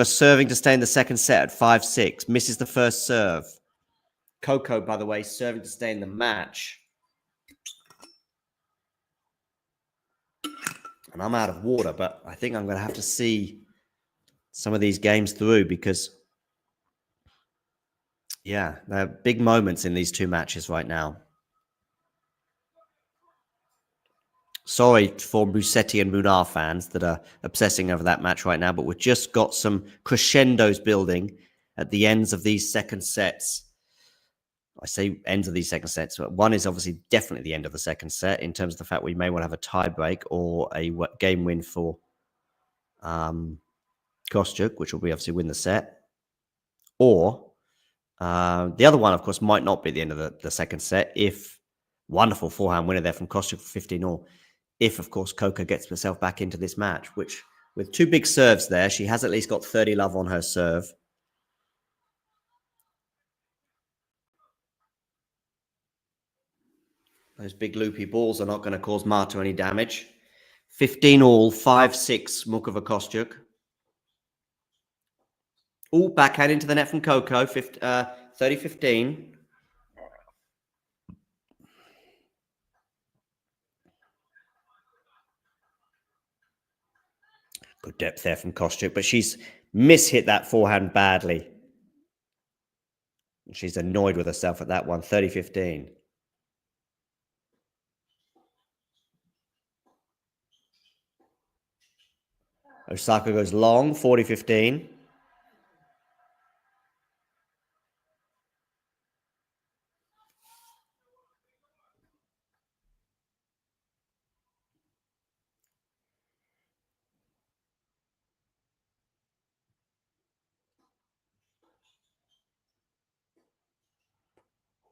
serving to stay in the second set at 5-6. Misses the first serve. Coco, by the way, serving to stay in the match. And I'm out of water, but I think I'm going to have to see some of these games through because, yeah, there are big moments in these two matches right now. Sorry for Musetti and Munar fans that are obsessing over that match right now, but we've just got some crescendos building at the ends of these second sets. I say ends of these second sets. One is obviously definitely the end of the second set in terms of the fact we may well have a tie break or a game win for Kostyuk, which will be obviously win the set. Or the other one, of course, might not be at the end of the second set if wonderful forehand winner there from Kostyuk for 15-all. If, of course, Coco gets herself back into this match, which with two big serves there, she has at least got 30 love on her serve. Those big loopy balls are not going to cause Marta any damage. 15-all, 5-6, Mukova Kostyuk. All backhand into the net from Coco, 30-15. Good depth there from Kostyuk, but she's mishit that forehand badly. She's annoyed with herself at that one, 30-15. Osaka goes long, 40-15.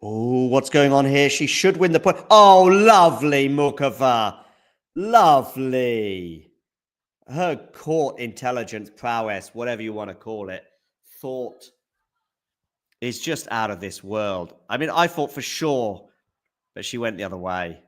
Oh, what's going on here? She should win the point. Oh, lovely, Mukova. Lovely. Her court intelligence, prowess, whatever you want to call it, thought is just out of this world. I mean, I thought for sure, but she went the other way.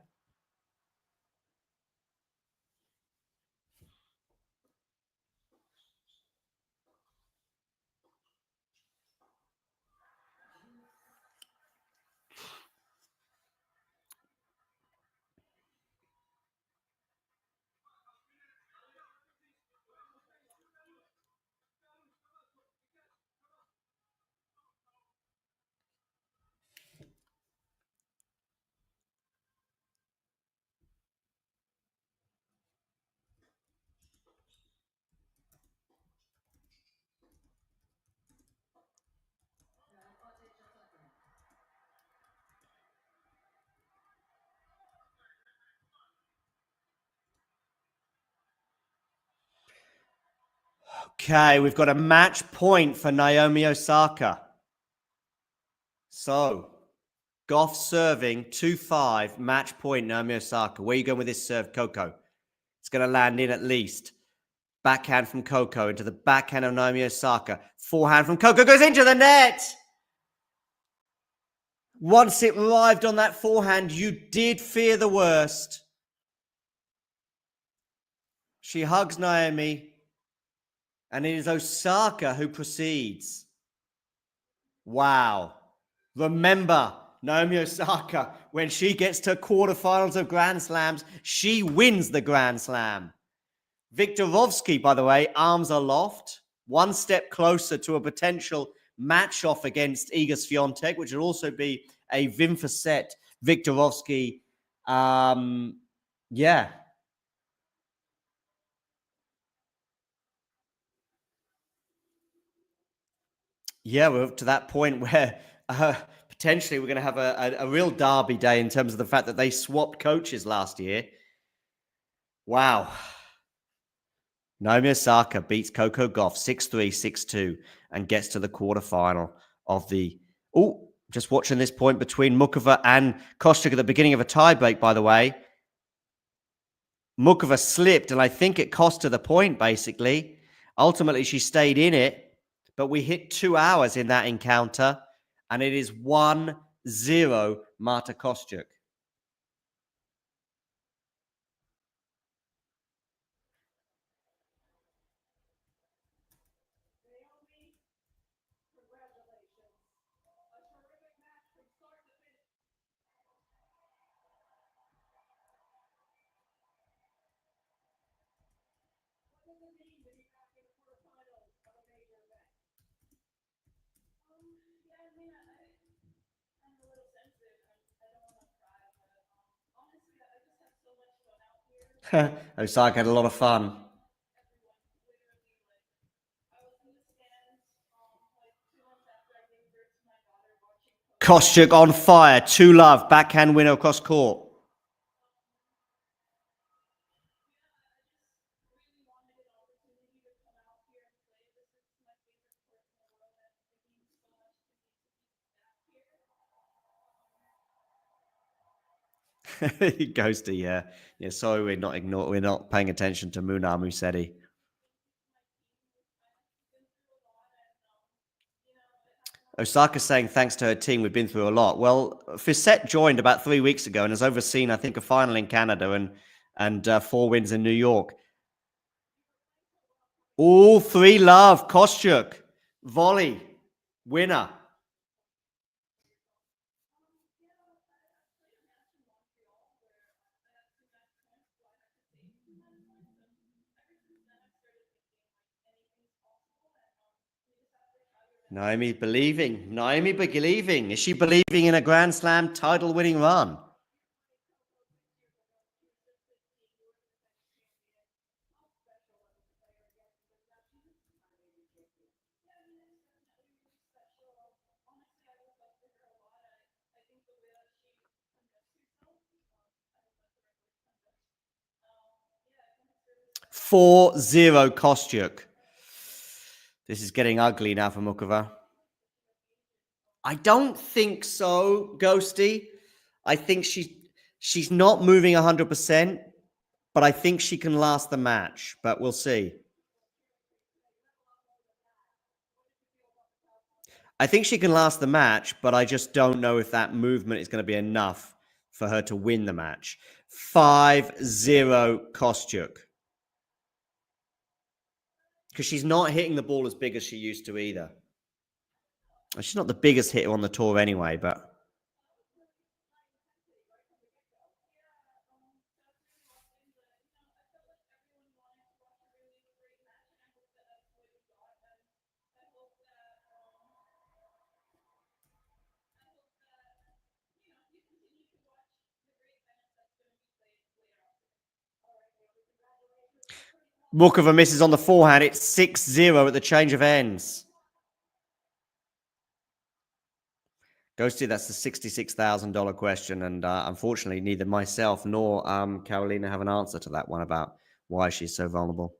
Okay, we've got a match point for Naomi Osaka. So, Goff serving 2-5, match point, Naomi Osaka. Where are you going with this serve, Coco? It's going to land in at least. Backhand from Coco into the backhand of Naomi Osaka. Forehand from Coco goes into the net. Once it arrived on that forehand, you did fear the worst. She hugs Naomi. And it is Osaka who proceeds. Wow. Remember, Naomi Osaka, when she gets to quarterfinals of Grand Slams, she wins the Grand Slam. Viktorovski, by the way, arms aloft, one step closer to a potential match-off against Iga Swiatek, which would also be a win for set. Viktorovski, yeah. Yeah, we're up to that point where potentially we're going to have a real derby day in terms of the fact that they swapped coaches last year. Wow. Naomi Osaka beats Coco Gauff 6-3, 6-2 and gets to the quarterfinal of the... Oh, just watching this point between Mukova and Kostyuk at the beginning of a tiebreak, by the way. Mukova slipped, and I think it cost her the point, basically. Ultimately, she stayed in it. But we hit 2 hours in that encounter, and it is 1-0 Marta Kostyuk. Osaka had a lot of fun. Kostyuk on fire. 2-love. Backhand winner across court. Ghosty, yeah. Yeah, sorry we're not paying attention to Munar Musetti. Osaka saying thanks to her team, we've been through a lot. Well, Fisette joined about 3 weeks ago and has overseen, I think, a final in Canada and 4 wins in New York. All 3 love. Kostyuk, volley, winner. Naomi believing. Naomi believing. Is she believing in a Grand Slam title-winning run? (4-0) Kostyuk. This is getting ugly now for Mukova. I don't think so, Ghosty. I think she's not moving 100%, but I think she can last the match. But we'll see. I think she can last the match, but I just don't know if that movement is going to be enough for her to win the match. 5-0 Kostyuk. Because she's not hitting the ball as big as she used to either. She's not the biggest hitter on the tour anyway, but... Mukova misses on the forehand. It's 6-0 at the change of ends. Ghosty, that's the $66,000 question. And unfortunately, neither myself nor Carolina have an answer to that one about why she's so vulnerable.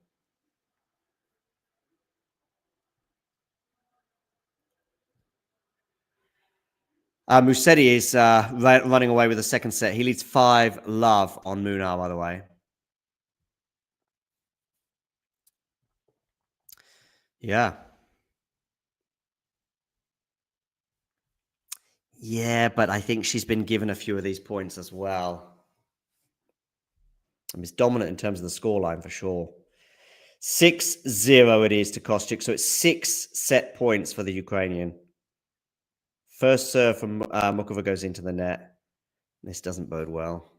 Musetti is running away with the second set. He leads 5-love on Munar, by the way. Yeah. Yeah, but I think she's been given a few of these points as well. I mean, it's dominant in terms of the scoreline for sure. 6-0 it is to Kostyuk. So it's 6 set points for the Ukrainian. First serve from Mukova goes into the net. This doesn't bode well.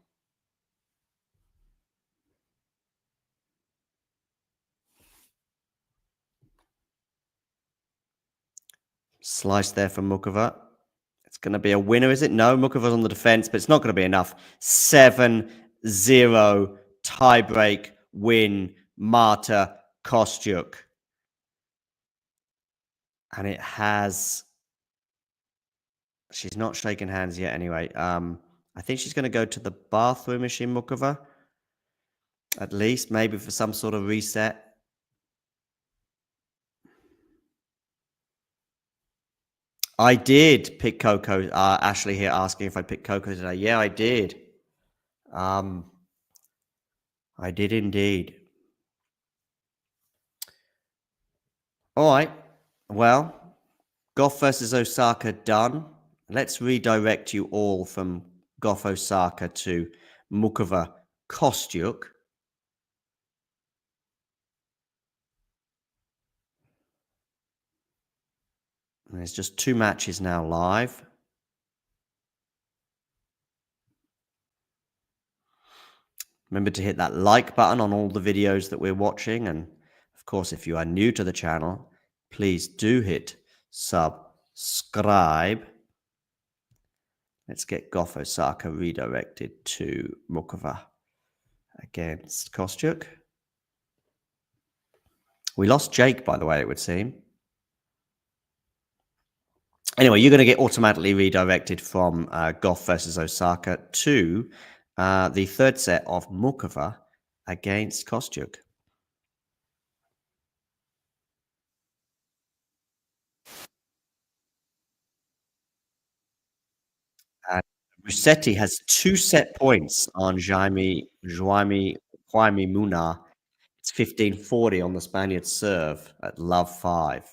Slice there from Mukova. It's going to be a winner, is it? No, Mukova's on the defense, but it's not going to be enough. 7-0 tiebreak win, Marta Kostyuk. And it has... She's not shaking hands yet anyway. I think she's going to go to the bathroom, is she, Mukova? At least, maybe for some sort of reset. I did pick Coco. Ashley here asking if I picked Coco today. Yeah, I did. I did indeed. All right. Well, Goff versus Osaka done. Let's redirect you all from Goff Osaka to Mukova Kostyuk. There's just 2 matches now live. Remember to hit that like button on all the videos that we're watching. And of course, if you are new to the channel, please do hit subscribe. Let's get Goff Osaka redirected to Mukova against Kostyuk. We lost Jake, by the way, it would seem. Anyway, you're going to get automatically redirected from Goff versus Osaka to the third set of Mukova against Kostyuk. And Musetti has 2 set points on Jaume Munar. It's 15-40 on the Spaniard serve at love 5.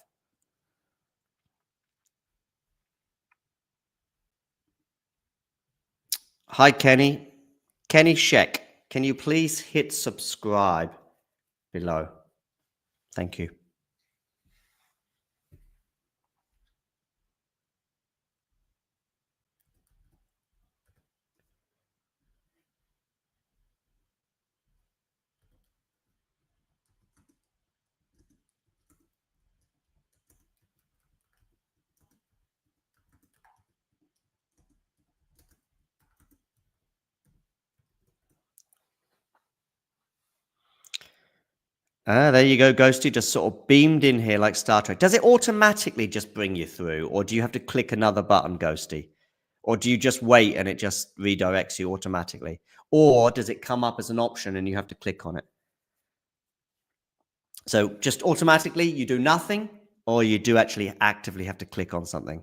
Hi, Kenny. Kenny Sheck, can you please hit subscribe below? Thank you. There you go, Ghosty. Just sort of beamed in here like Star Trek. Does it automatically just bring you through, or do you have to click another button, Ghosty? Or do you just wait and it just redirects you automatically? Or does it come up as an option and you have to click on it? So just automatically you do nothing, or you do actually actively have to click on something?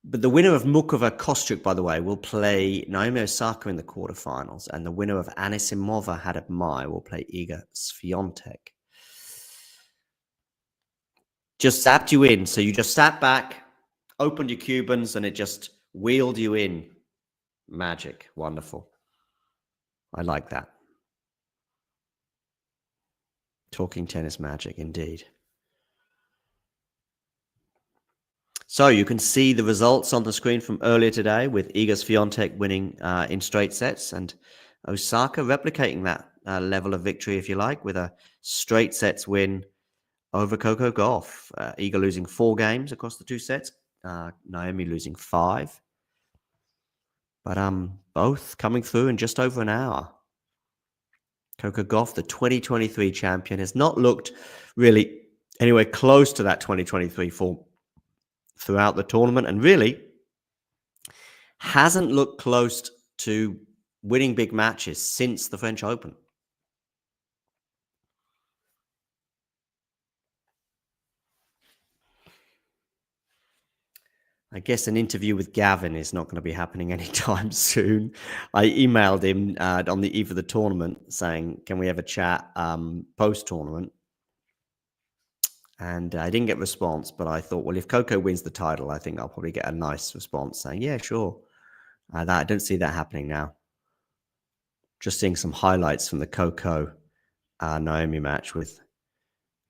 But the winner of Mukova Kostyuk, by the way, will play Naomi Osaka in the quarterfinals, and the winner of Anisimova Hadab-Mai will play Iga Swiatek. Just zapped you in, so you just sat back, opened your Cubans, and it just wheeled you in. Magic. Wonderful. I like that. Talking tennis magic, indeed. So you can see the results on the screen from earlier today with Iga Swiatek winning in straight sets and Osaka replicating that level of victory, if you like, with a straight sets win over Coco Gauff. Iga losing 4 games across the 2 sets, Naomi losing 5. But both coming through in just over an hour. Coco Gauff, the 2023 champion, has not looked really anywhere close to that 2023 form throughout the tournament, and really hasn't looked close to winning big matches since the French Open. I guess an interview with Gavin is not going to be happening anytime soon. I emailed him on the eve of the tournament saying, can we have a chat post-tournament? And I didn't get a response, but I thought, well, if Coco wins the title, I think I'll probably get a nice response saying, yeah, sure. I don't see that happening now. Just seeing some highlights from the Coco Naomi match with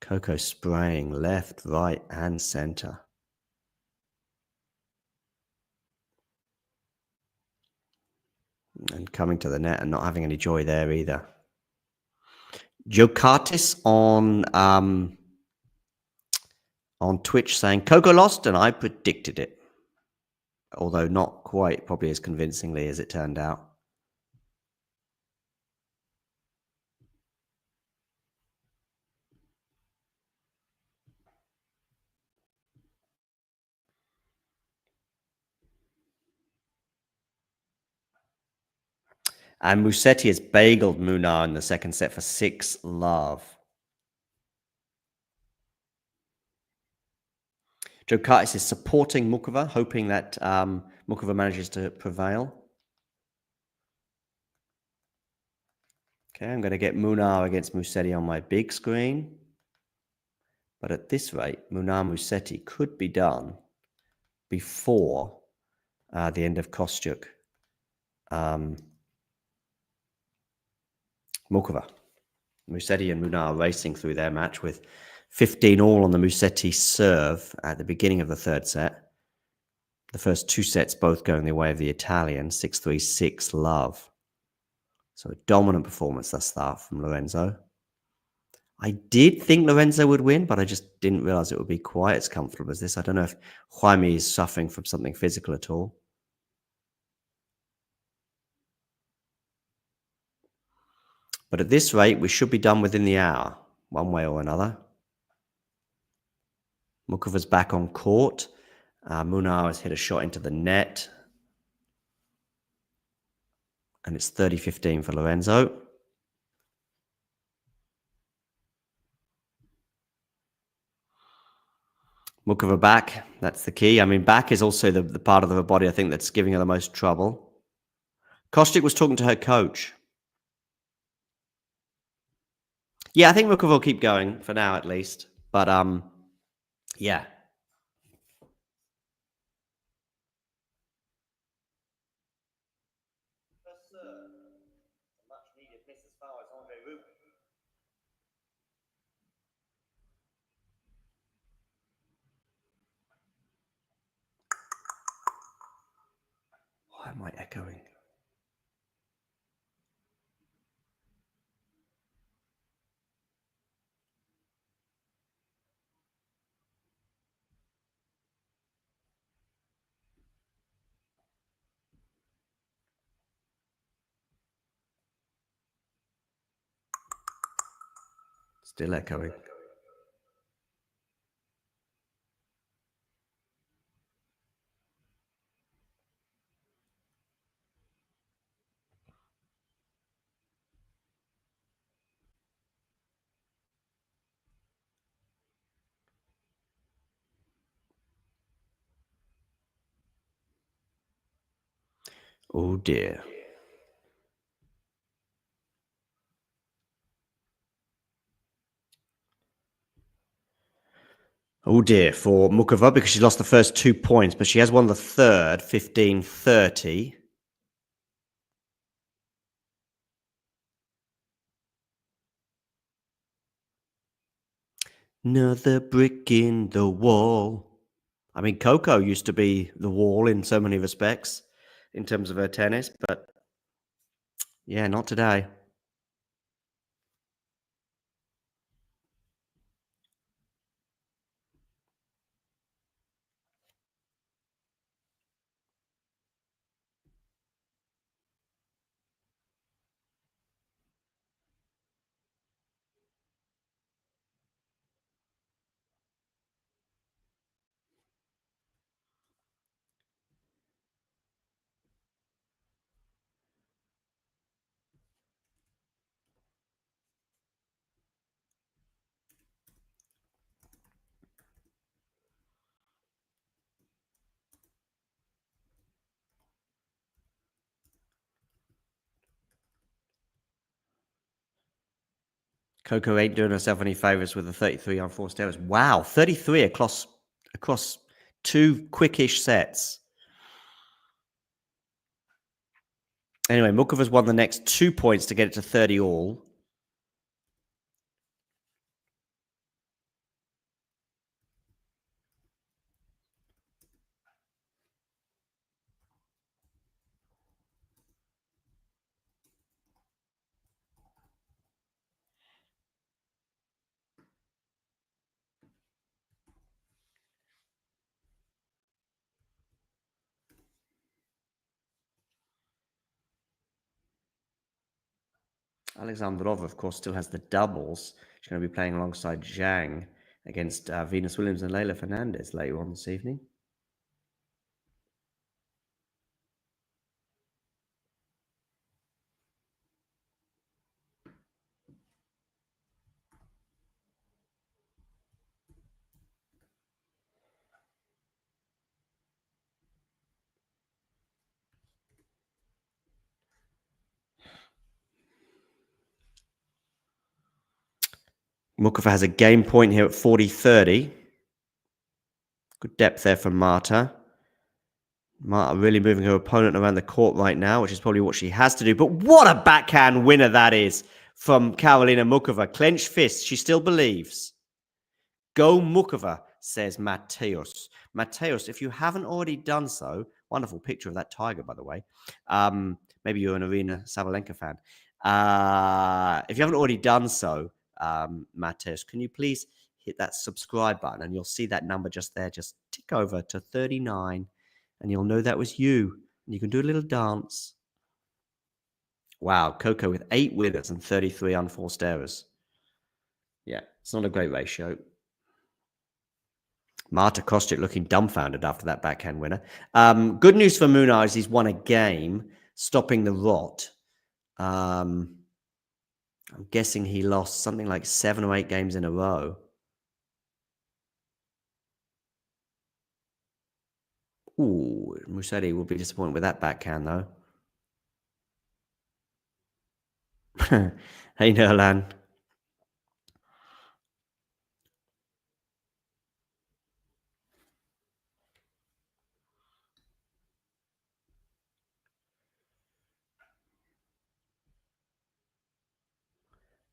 Coco spraying left, right, and center. And coming to the net and not having any joy there either. Jokatis on Twitch saying, Coco lost and I predicted it. Although not quite probably as convincingly as it turned out. And Musetti has bageled Munar in the second set for 6-love. Jokatis is supporting Mukova, hoping that Mukova manages to prevail. Okay, I'm going to get Munar against Musetti on my big screen. But at this rate, Munar-Musetti could be done before the end of Kostyuk. Mukova. Musetti and Munar racing through their match with 15 all on the Musetti serve at the beginning of the third set. The first 2 sets both going the way of the Italian, 6-3, 6-love. So a dominant performance thus far from Lorenzo. I did think Lorenzo would win, but I just didn't realize it would be quite as comfortable as this. I don't know if Jaume is suffering from something physical at all. But at this rate, we should be done within the hour, one way or another. Mukova's back on court. Munar has hit a shot into the net. And it's 30-15 for Lorenzo. Mukova back. That's the key. I mean, back is also the part of her body, I think, that's giving her the most trouble. Kostic was talking to her coach. Yeah, I think Mukova will keep going for now, at least. But, yeah. Why am I echoing? Still echoing. Oh dear. Oh dear for Mukova, because she lost the first 2 points, but she has won the third, 15-30. Another brick in the wall. I mean, Coco used to be the wall in so many respects in terms of her tennis, but yeah, not today. Coco ain't doing herself any favors with the 33 unforced errors. Wow, 33 across 2 quickish sets. Anyway, Mukova's won the next 2 points to get it to 30 all. Alexandrova, of course, still has the doubles. She's going to be playing alongside Zhang against Venus Williams and Leylah Fernandez later on this evening. Mukova has a game point here at 40-30. Good depth there from Marta. Marta really moving her opponent around the court right now, which is probably what she has to do. But what a backhand winner that is from Karolina Mukova. Clenched fists. She still believes. Go Mukova, says Mateos. Mateos, if you haven't already done so, wonderful picture of that tiger, by the way. Maybe you're an Arina Sabalenka fan. If you haven't already done so, Mateos, can you please hit that subscribe button and you'll see that number just there. Just tick over to 39 and you'll know that was you. And you can do a little dance. Wow, Coco with 8 winners and 33 unforced errors. Yeah, it's not a great ratio. Marta Kostic looking dumbfounded after that backhand winner. Good news for Munar is he's won a game, stopping the rot. I'm guessing he lost something like 7 or 8 games in a row. Ooh, Musetti will be disappointed with that backhand, though. Hey, Nerlan.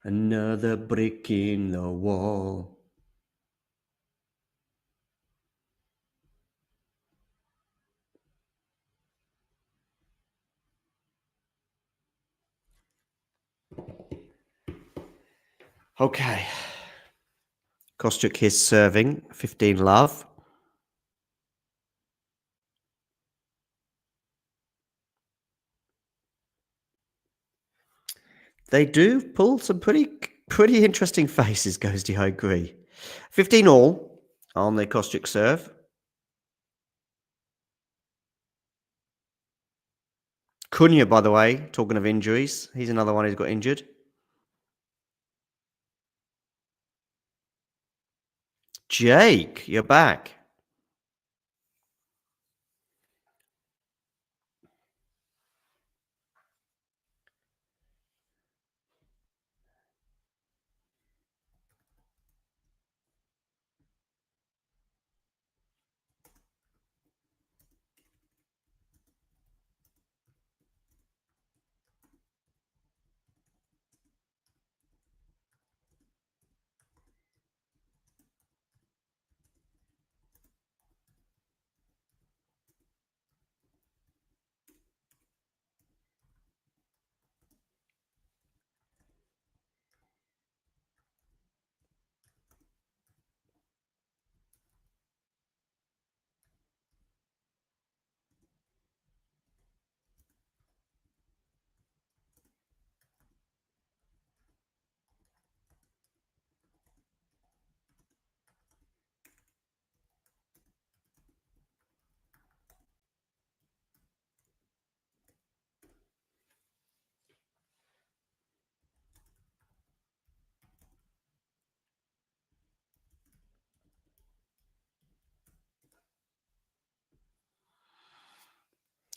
Another brick in the wall. Okay. Kostyuk is serving. 15 love. They do pull some pretty interesting faces, Ghosty, I agree. 15 all on the Kostyuk serve. Cunha, by the way, talking of injuries, he's another one who's got injured. Jake, you're back.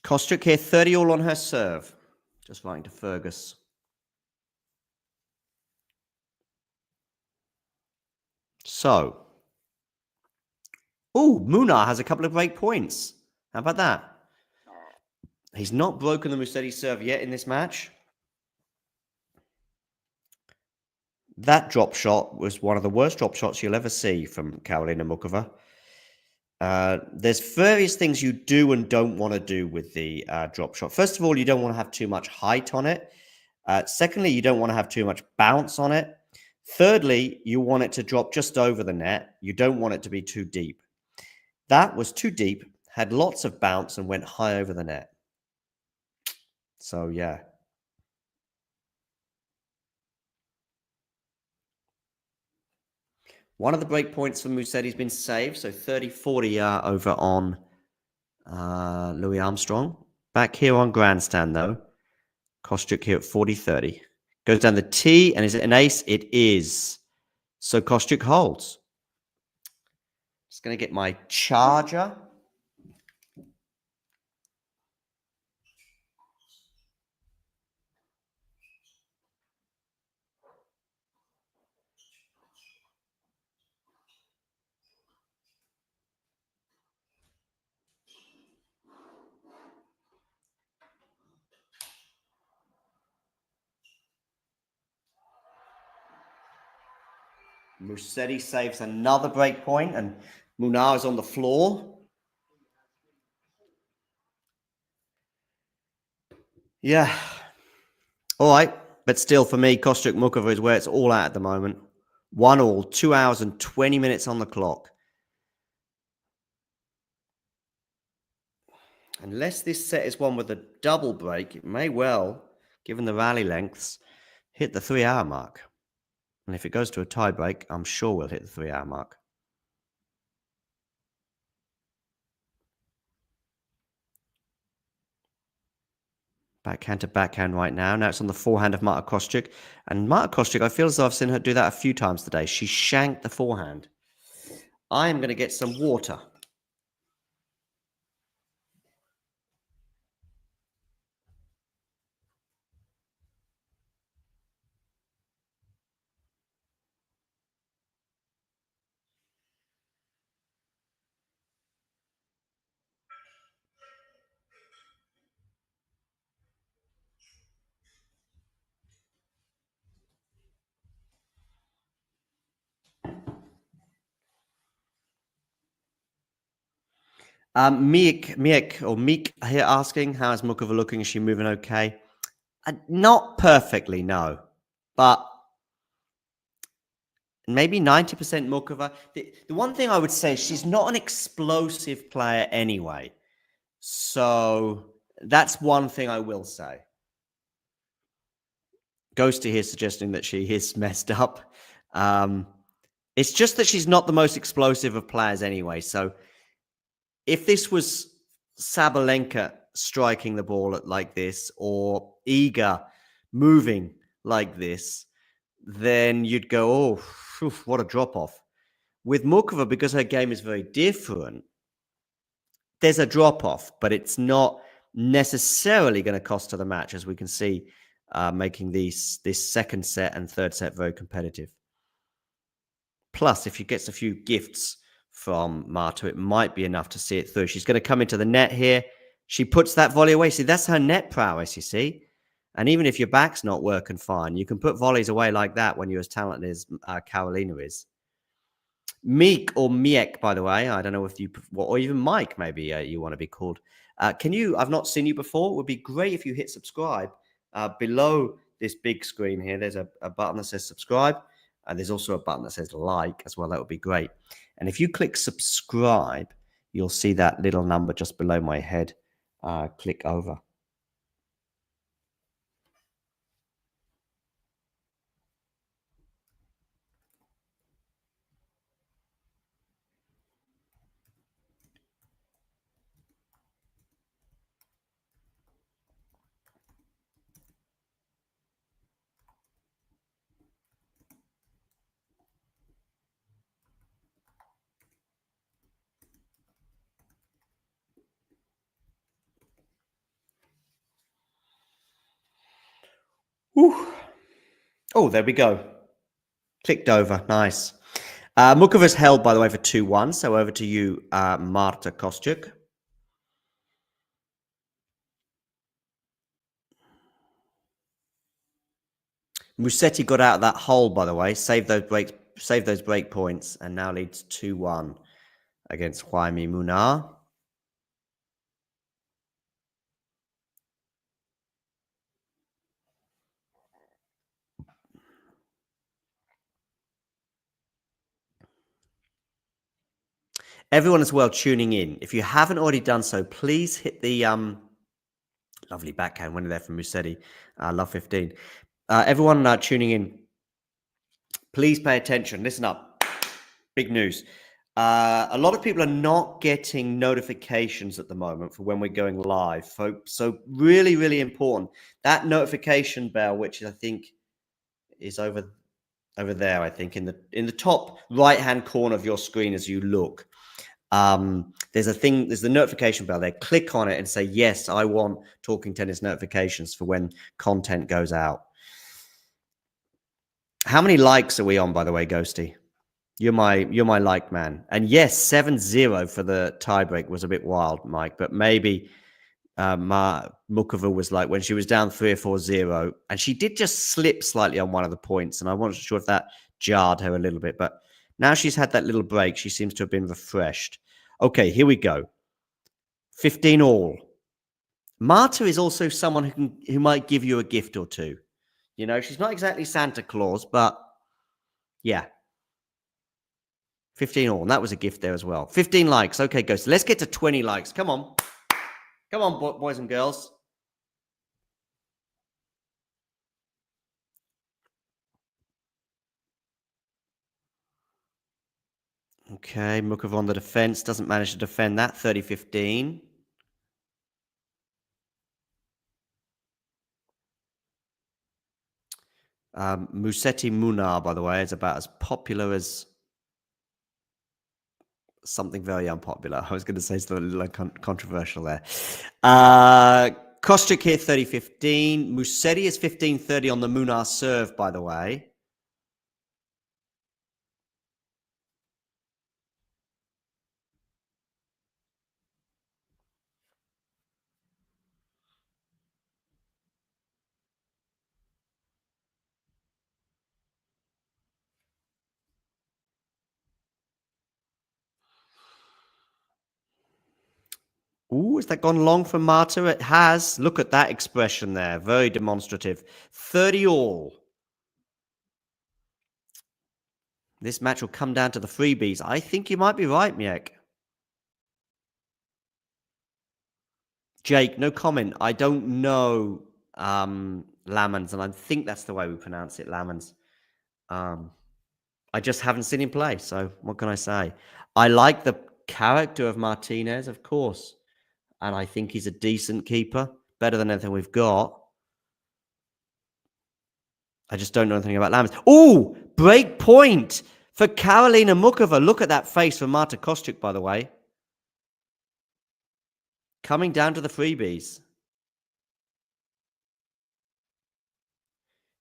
Kostyuk here, 30 all on her serve. Just writing to Fergus. So. Oh, Munar has a couple of great points. How about that? He's not broken the Musetti serve yet in this match. That drop shot was one of the worst drop shots you'll ever see from Karolina Mukova. There's various things you do and don't want to do with the drop shot. First of all, you don't want to have too much height on it. Secondly, you don't want to have too much bounce on it. Thirdly, you want it to drop just over the net. You don't want it to be too deep. That was too deep, had lots of bounce, and went high over the net. So, yeah. One of the break points for Musetti's been saved, so 30-40 over on Louis Armstrong. Back here on grandstand, though. Kostyuk here at 40-30. Goes down the tee, and is it an ace? It is. So Kostyuk holds. Just going to get my charger. Musetti saves another break point, and Munar is on the floor. Yeah. All right. But still, for me, Kostyuk Mukova is where it's all at the moment. 1 all, 2 hours and 20 minutes on the clock. Unless this set is one with a double break, it may well, given the rally lengths, hit the 3-hour mark. And if it goes to a tie break, I'm sure we'll hit the 3-hour mark. Backhand to backhand right now. Now it's on the forehand of Marta Kostyuk. And Marta Kostyuk, I feel as though I've seen her do that a few times today. She shanked the forehand. I am going to get some water. Meek here asking, how is Mukova looking? Is she moving okay? Not perfectly, no. But maybe 90% Mukova. The one thing I would say, she's not an explosive player anyway. So that's one thing I will say. Ghosty here suggesting that she is messed up. It's just that she's not the most explosive of players anyway. So if this was Sabalenka striking the ball like this, or Iga moving like this, then you'd go, oh, phew, what a drop-off. With Mukova, because her game is very different, there's a drop-off, but it's not necessarily going to cost her the match, as we can see, making this second set and third set very competitive. Plus, if she gets a few gifts from Marta, it might be enough to see it through. She's going to come into the net here. She puts that volley away. See, that's her net prowess, you see. And even if your back's not working fine, you can put volleys away like that when you're as talented as Carolina is. Meek or Miek, by the way, I don't know if you, or even Mike, maybe you want to be called. Can you, I've not seen you before. It would be great if you hit subscribe below this big screen here. There's a button that says subscribe. And there's also a button that says like as well. That would be great. And if you click subscribe, you'll see that little number just below my head. Click over. Whew. Oh, there we go. Clicked over. Nice. Mukova's held, by the way, for 2-1. So over to you, Marta Kostyuk. Musetti got out of that hole, by the way. Saved those break points, and now leads 2-1 against Jaume Munar. Everyone as well tuning in. If you haven't already done so, please hit the lovely backhand winner there from Musetti. Love 15. Everyone tuning in, please pay attention. Listen up. Big news. A lot of people are not getting notifications at the moment for when we're going live, folks. So really, really important. That notification bell, which I think is over there, I think in the top right-hand corner of your screen as you look. There's the notification bell there. Click on it and say, yes, I want Talking Tennis notifications for when content goes out. How many likes are we on, by the way, Ghosty? You're my like man. And yes, 7-0 for the tiebreak was a bit wild, Mike, but maybe Mukova was like when she was down 3 or 4-0, and she did just slip slightly on one of the points, and I wasn't sure if that jarred her a little bit, but now she's had that little break. She seems to have been refreshed. Okay, here we go. 15 all. Marta is also someone who might give you a gift or two. You know, she's not exactly Santa Claus, but yeah. 15 all, and that was a gift there as well. 15 likes. Okay, Ghost. Let's get to 20 likes. Come on. Come on, boys and girls. Okay, Mukov on the defense. Doesn't manage to defend that. 30-15. Musetti Munar, by the way, is about as popular as something very unpopular. I was going to say something like controversial there. Kostyuk here, 30-15. Musetti is 15-30 on the Munar serve, by the way. Ooh, has that gone long for Marta? It has. Look at that expression there. Very demonstrative. 30 all. This match will come down to the freebies. I think you might be right, Miek. Jake, no comment. I don't know Lamans, and I think that's the way we pronounce it, Lamans. I just haven't seen him play, so what can I say? I like the character of Martinez, of course, and I think he's a decent keeper, better than anything we've got. I just don't know anything about Lamans. Ooh, break point for Karolina Mukova. Look at that face for Marta Kostyuk, by the way. Coming down to the freebies.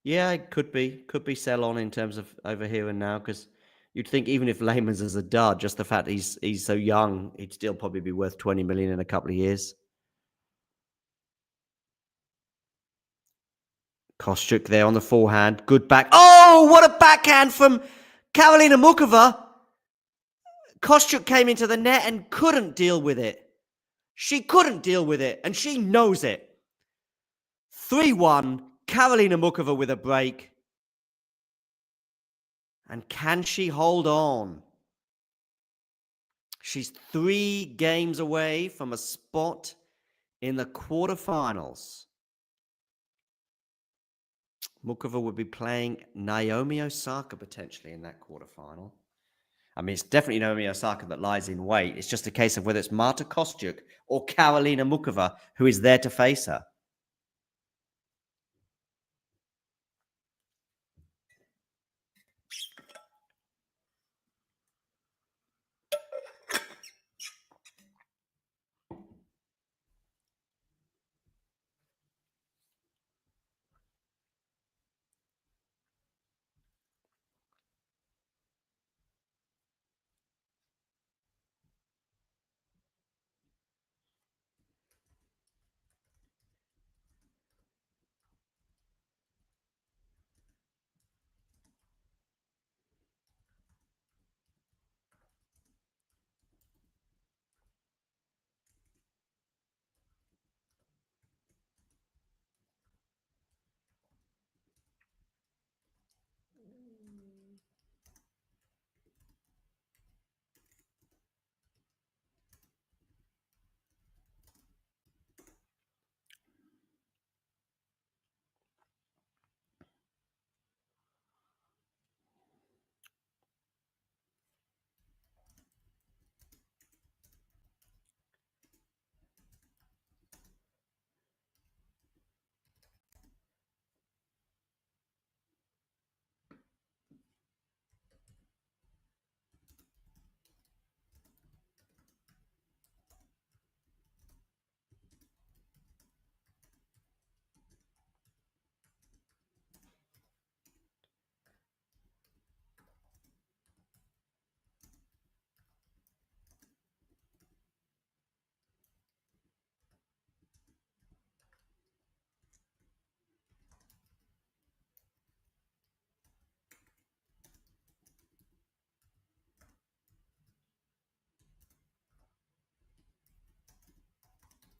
Yeah, it could be sell on in terms of over here and now, because you'd think even if Lehman's is a dud, just the fact he's so young, he'd still probably be worth 20 million in a couple of years. Kostyuk there on the forehand. Good back. Oh, what a backhand from Karolina Mukova. Kostyuk came into the net and couldn't deal with it. She couldn't deal with it, and she knows it. 3-1, Karolina Mukova with a break. And can she hold on? She's 3 games away from a spot in the quarterfinals. Mukova would be playing Naomi Osaka potentially in that quarterfinal. I mean, it's definitely Naomi Osaka that lies in wait. It's just a case of whether it's Marta Kostyuk or Karolina Mukova who is there to face her.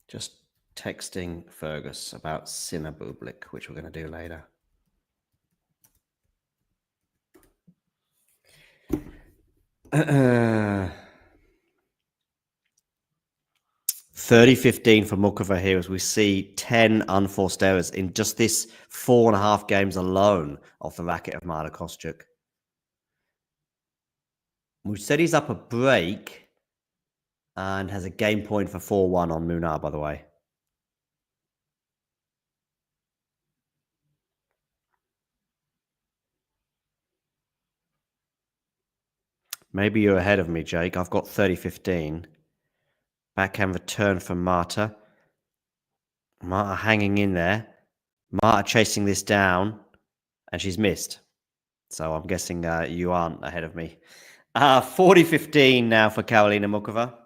Just texting Fergus about Sinner Bublik, which we're going to do later. Uh, 30-15 for Mukova here as we see 10 unforced errors in just this 4.5 games alone off the racket of Marta Kostyuk. Musetti's up a break and has a game point for 4-1 on Munar, by the way. Maybe you're ahead of me, Jake. I've got 30-15. Backhand return from Marta. Marta hanging in there. Marta chasing this down, and she's missed. So I'm guessing you aren't ahead of me. 40-15 now for Karolina Mukova.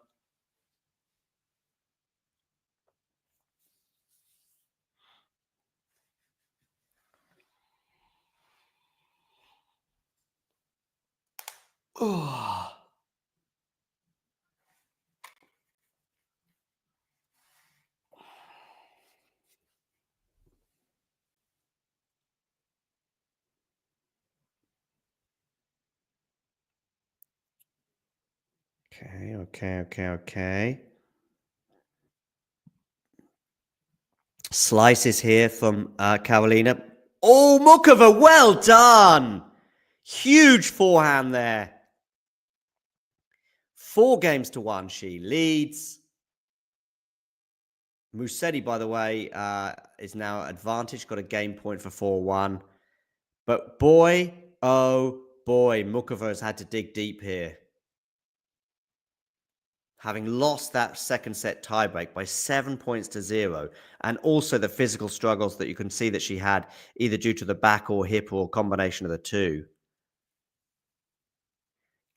Oh. Okay. Slices here from Carolina. Oh, Mukova, well done! Huge forehand there. 4 games to 1, she leads. Musetti, by the way, is now advantage, got a game point for 4-1. But boy, oh boy, Mukova has had to dig deep here. Having lost that second set tiebreak by 7 points to 0, and also the physical struggles that you can see that she had, either due to the back or hip or a combination of the two.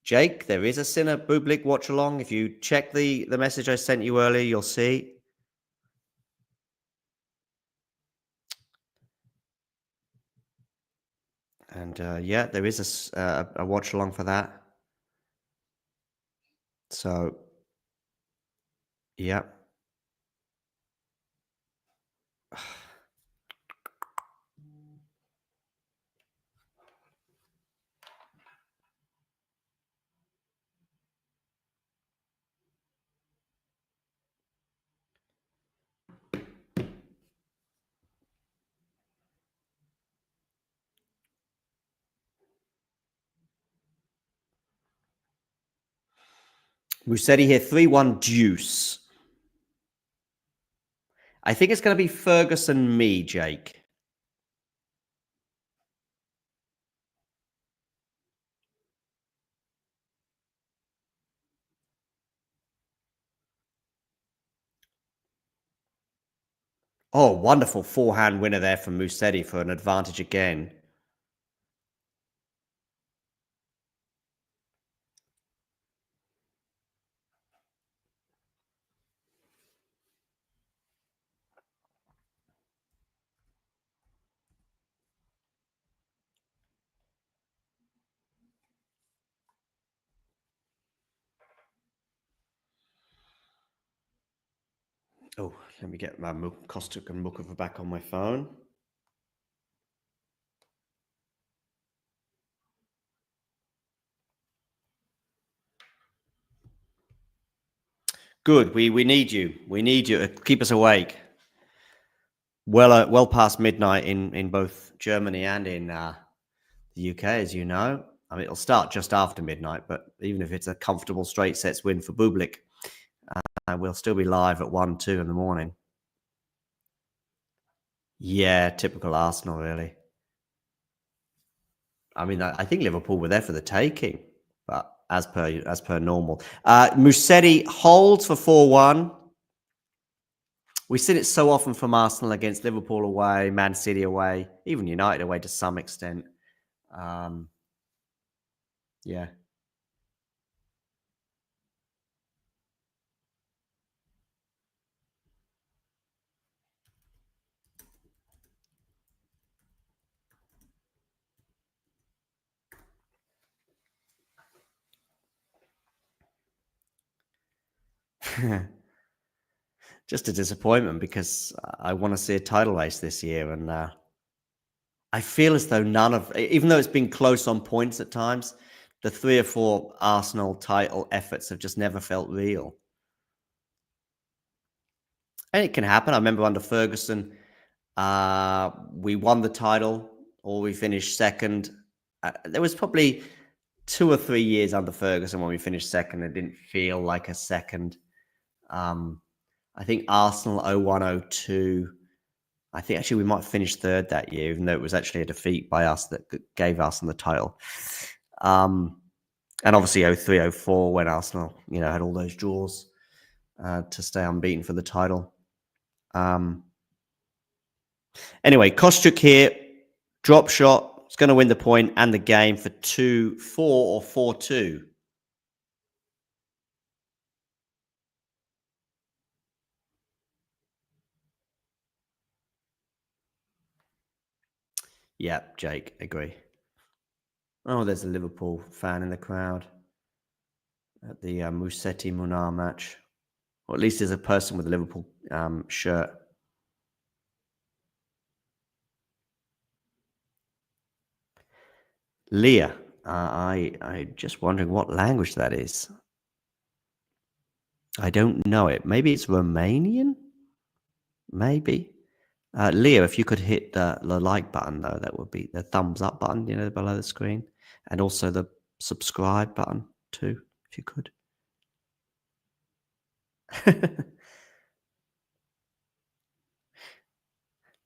Jake, there is a Sinner Bublik watch along. If you check the message I sent you earlier, you'll see. And yeah, there is a watch along for that. So, yeah. Musetti here, 3-1 deuce. I think it's going to be Ferguson me, Jake. Oh, wonderful forehand winner there from Musetti for an advantage again. Oh, let me get my Kostuk and Mukova back on my phone. Good. We need you. We need you to keep us awake. Well past midnight in both Germany and in the UK, as you know. I mean, it'll start just after midnight, but even if it's a comfortable straight sets win for Bublik, we'll still be live at 1, 2 in the morning. Yeah, typical Arsenal, really. I mean, I think Liverpool were there for the taking, but as per normal. Musetti holds for 4-1. We've seen it so often from Arsenal against Liverpool away, Man City away, even United away to some extent. Yeah. Just a disappointment because I want to see a title race this year, and I feel as though even though it's been close on points at times, the 3 or 4 Arsenal title efforts have just never felt real. And it can happen. I remember under Ferguson, we won the title or we finished second. There was probably 2 or 3 years under Ferguson when we finished second. It didn't feel like a second. I think Arsenal 01-02. I think actually we might finish third that year, even though it was actually a defeat by us that gave Arsenal the title. And obviously 03-04 when Arsenal, had all those draws to stay unbeaten for the title. Anyway, Kostyuk here, drop shot. It's going to win the point and the game for 2-4 or 4-2. Yeah, Jake, agree. Oh, there's a Liverpool fan in the crowd at the Musetti Munar match. Or at least there's a person with a Liverpool shirt. Leah, I just wondering what language that is. I don't know it. Maybe it's Romanian? Maybe. Leo, if you could hit the like button, though, that would be the thumbs up button, below the screen. And also the subscribe button, too, if you could.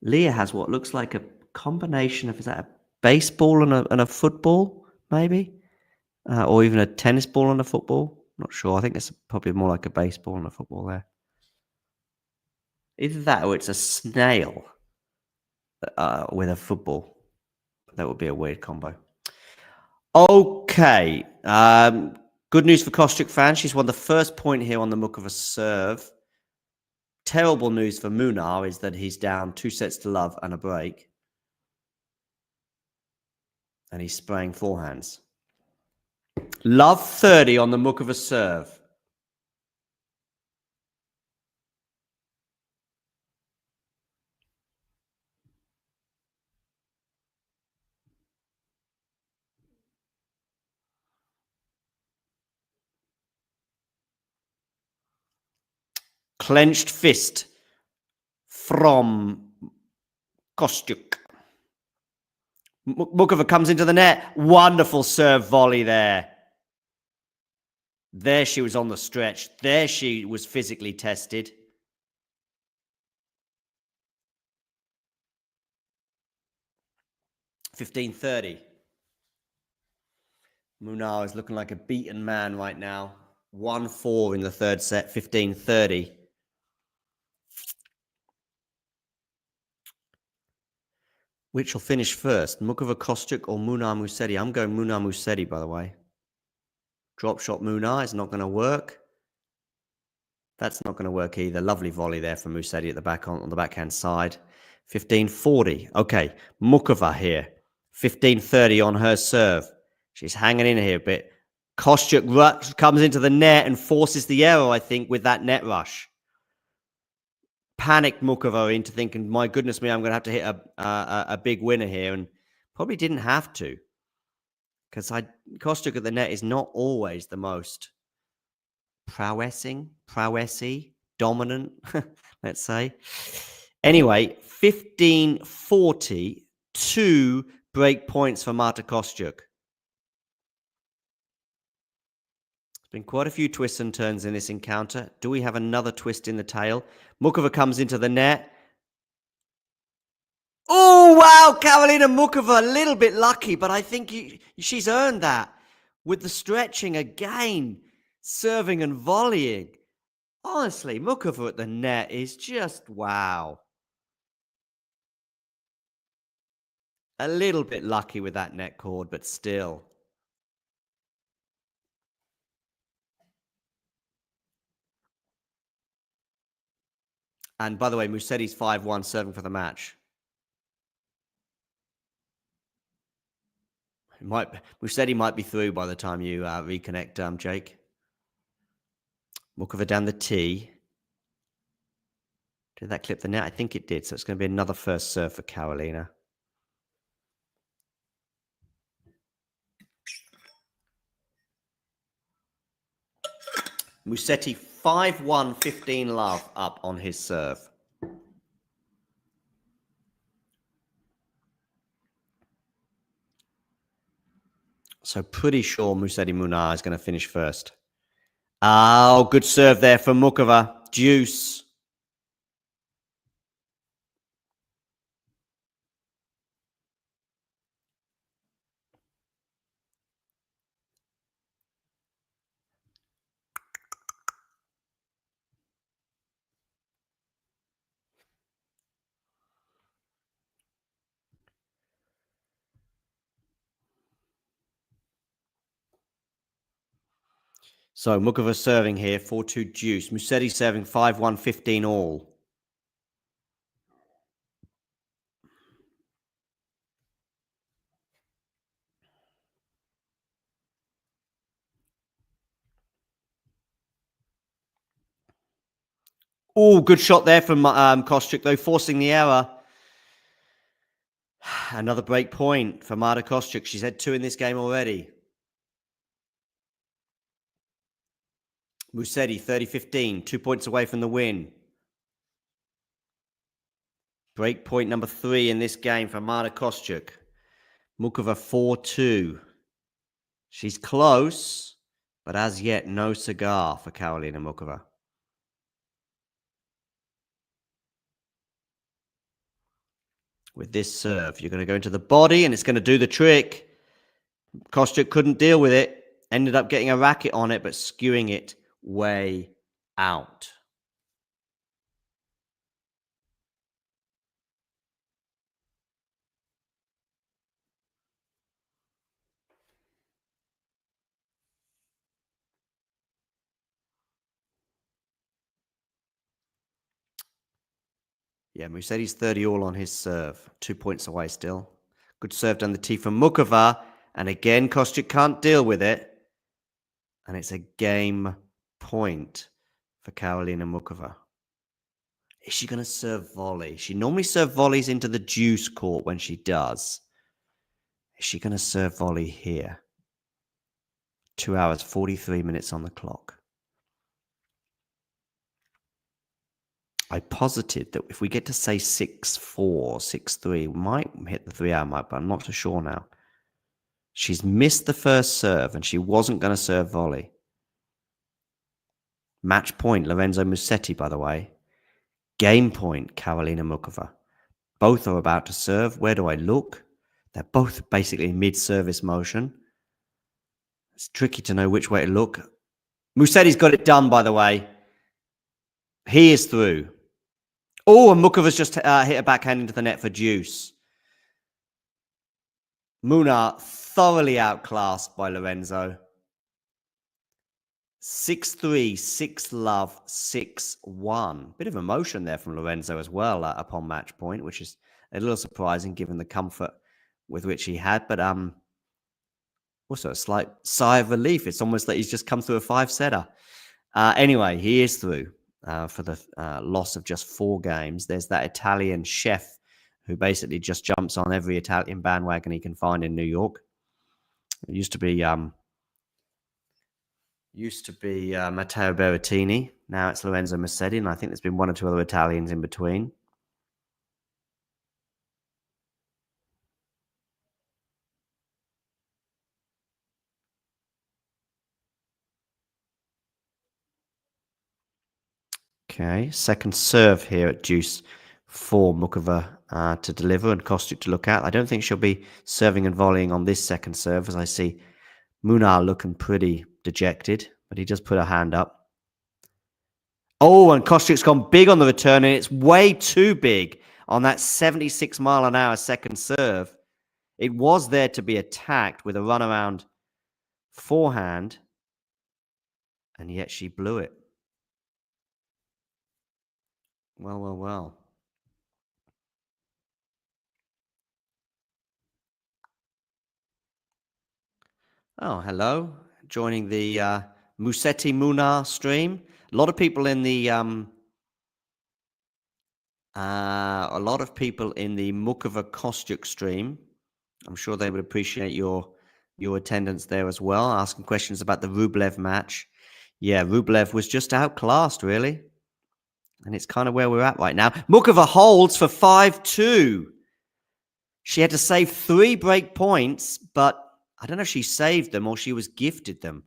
Leah has what looks like a combination of, is that a baseball and a football, maybe? Or even a tennis ball and a football? Not sure. I think it's probably more like a baseball and a football there. Either that or it's a snail with a football. That would be a weird combo. Okay. Good news for Kostyuk fans. She's won the first point here on the Mukova serve. Terrible news for Munar is that he's down 2-0 and a break. And he's spraying forehands. Love 30 on the Mukova serve. Clenched fist from Kostyuk. Mukova comes into the net. Wonderful serve volley there. There she was on the stretch. There she was physically tested. $15-30. Munar is looking like a beaten man right now. 1-4 in the third set. 15-30. Which will finish first? Mukova Kostyuk or Munar Musetti? I'm going Munar Musetti, by the way. Drop shot Munar is not going to work. That's not going to work either. Lovely volley there from Musetti at the back on the backhand side. 15-40. Okay, Mukova here. 15-30 on her serve. She's hanging in here a bit. Kostyuk comes into the net and forces the error, I think, with that net rush. Panicked Mukova into thinking, my goodness me, I'm going to have to hit a big winner here, and probably didn't have to. Because Kostyuk at the net is not always the most prowessy, dominant, let's say. Anyway, 15-40, 2 break points for Marta Kostyuk. Been quite a few twists and turns in this encounter. Do we have another twist in the tail? Mukova comes into the net. Oh, wow, Karolina Mukova, a little bit lucky, but I think she's earned that with the stretching again, serving and volleying. Honestly, Mukova at the net is just wow. A little bit lucky with that net cord, but still. And by the way, Musetti's 5-1 serving for the match. Musetti might be through by the time you reconnect, Jake. Mukova down the tee. Did that clip the net? I think it did. So it's going to be another first serve for Karolina. Musetti 5-1, 15-love up on his serve. So pretty sure Musetti Munar is going to finish first. Oh, good serve there from Mukova. Deuce. So Mukova serving here, 4-2 deuce. Musetti serving 5-1, 15 all. Oh, good shot there from Kostyuk, though, forcing the error. Another break point for Marta Kostyuk. She's had 2 in this game already. Musetti, 30-15, 2 points away from the win. Break point number 3 in this game for Marta Kostyuk. Mukova 4-2. She's close, but as yet no cigar for Karolina Mukova. With this serve, you're going to go into the body and it's going to do the trick. Kostyuk couldn't deal with it. Ended up getting a racket on it, but skewing it way out. Yeah, Musetti's 30 all on his serve. 2 points away still. Good serve down the tee from Mukova. And again, Kostyuk can't deal with it. And it's a game point for Karolina Mukova. Is she going to serve volley? She normally serves volleys into the deuce court when she does. Is she going to serve volley here? 2 hours, 43 minutes on the clock. I posited that if we get to say 6-4, 6-3, we might hit the 3-hour mark, but I'm not so sure now. She's missed the first serve and she wasn't going to serve volley. Match point, Lorenzo Musetti, by the way. Game point, Karolina Mukova. Both are about to serve. Where do I look? They're both basically in mid-service motion. It's tricky to know which way to look. Musetti's got it done, by the way. He is through. Oh, and Mukova's just hit a backhand into the net for deuce. Munar thoroughly outclassed by Lorenzo. 6-3, 6-love, 6-1. Bit of emotion there from Lorenzo as well upon match point, which is a little surprising given the comfort with which he had. But also a slight sigh of relief. It's almost like he's just come through a 5-setter. Anyway, he is through for the loss of just 4 games. There's that Italian chef who basically just jumps on every Italian bandwagon he can find in New York. It used to be Matteo Berrettini. Now it's Lorenzo Musetti, and I think there's been 1 or 2 other Italians in between. Okay, second serve here at deuce for Mukova to deliver and Kostyuk to look at. I don't think she'll be serving and volleying on this second serve, as I see Munar looking pretty dejected, but he just put a hand up. Oh, and Kostyuk's gone big on the return, and it's way too big on that 76-mile-an-hour second serve. It was there to be attacked with a runaround forehand, and yet she blew it. Well, well, well. Oh, hello. Joining the Musetti Munar stream. A lot of people in the Mukova Kostyuk stream. I'm sure they would appreciate your attendance there as well, asking questions about the Rublev match. Yeah, Rublev was just outclassed, really. And it's kind of where we're at right now. Mukova holds for 5-2. She had to save 3 break points, but I don't know if she saved them or she was gifted them,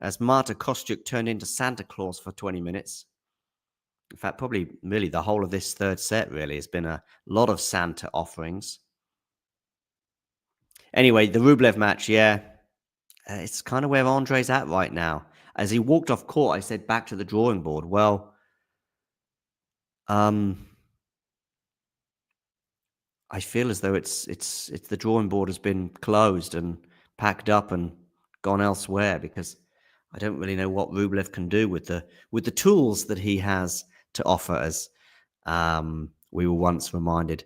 as Marta Kostyuk turned into Santa Claus for 20 minutes. In fact, probably really the whole of this third set really has been a lot of Santa offerings. Anyway, the Rublev match, yeah, it's kind of where Andrei's at right now. As he walked off court, I said back to the drawing board. Well, I feel as though it's the drawing board has been closed and packed up and gone elsewhere, because I don't really know what Rublev can do with the tools that he has to offer, as we were once reminded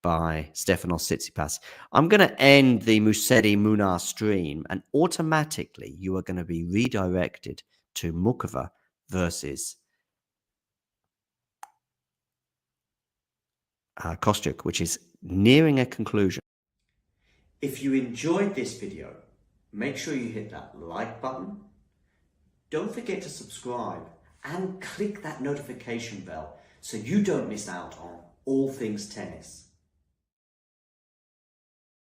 by Stefanos Tsitsipas. I'm going to end the Musetti Munar stream, and automatically you are going to be redirected to Mukova versus Kostyuk, which is nearing a conclusion. If you enjoyed this video, make sure you hit that like button. don't forget to subscribe and click that notification bell so you don't miss out on all things tennis.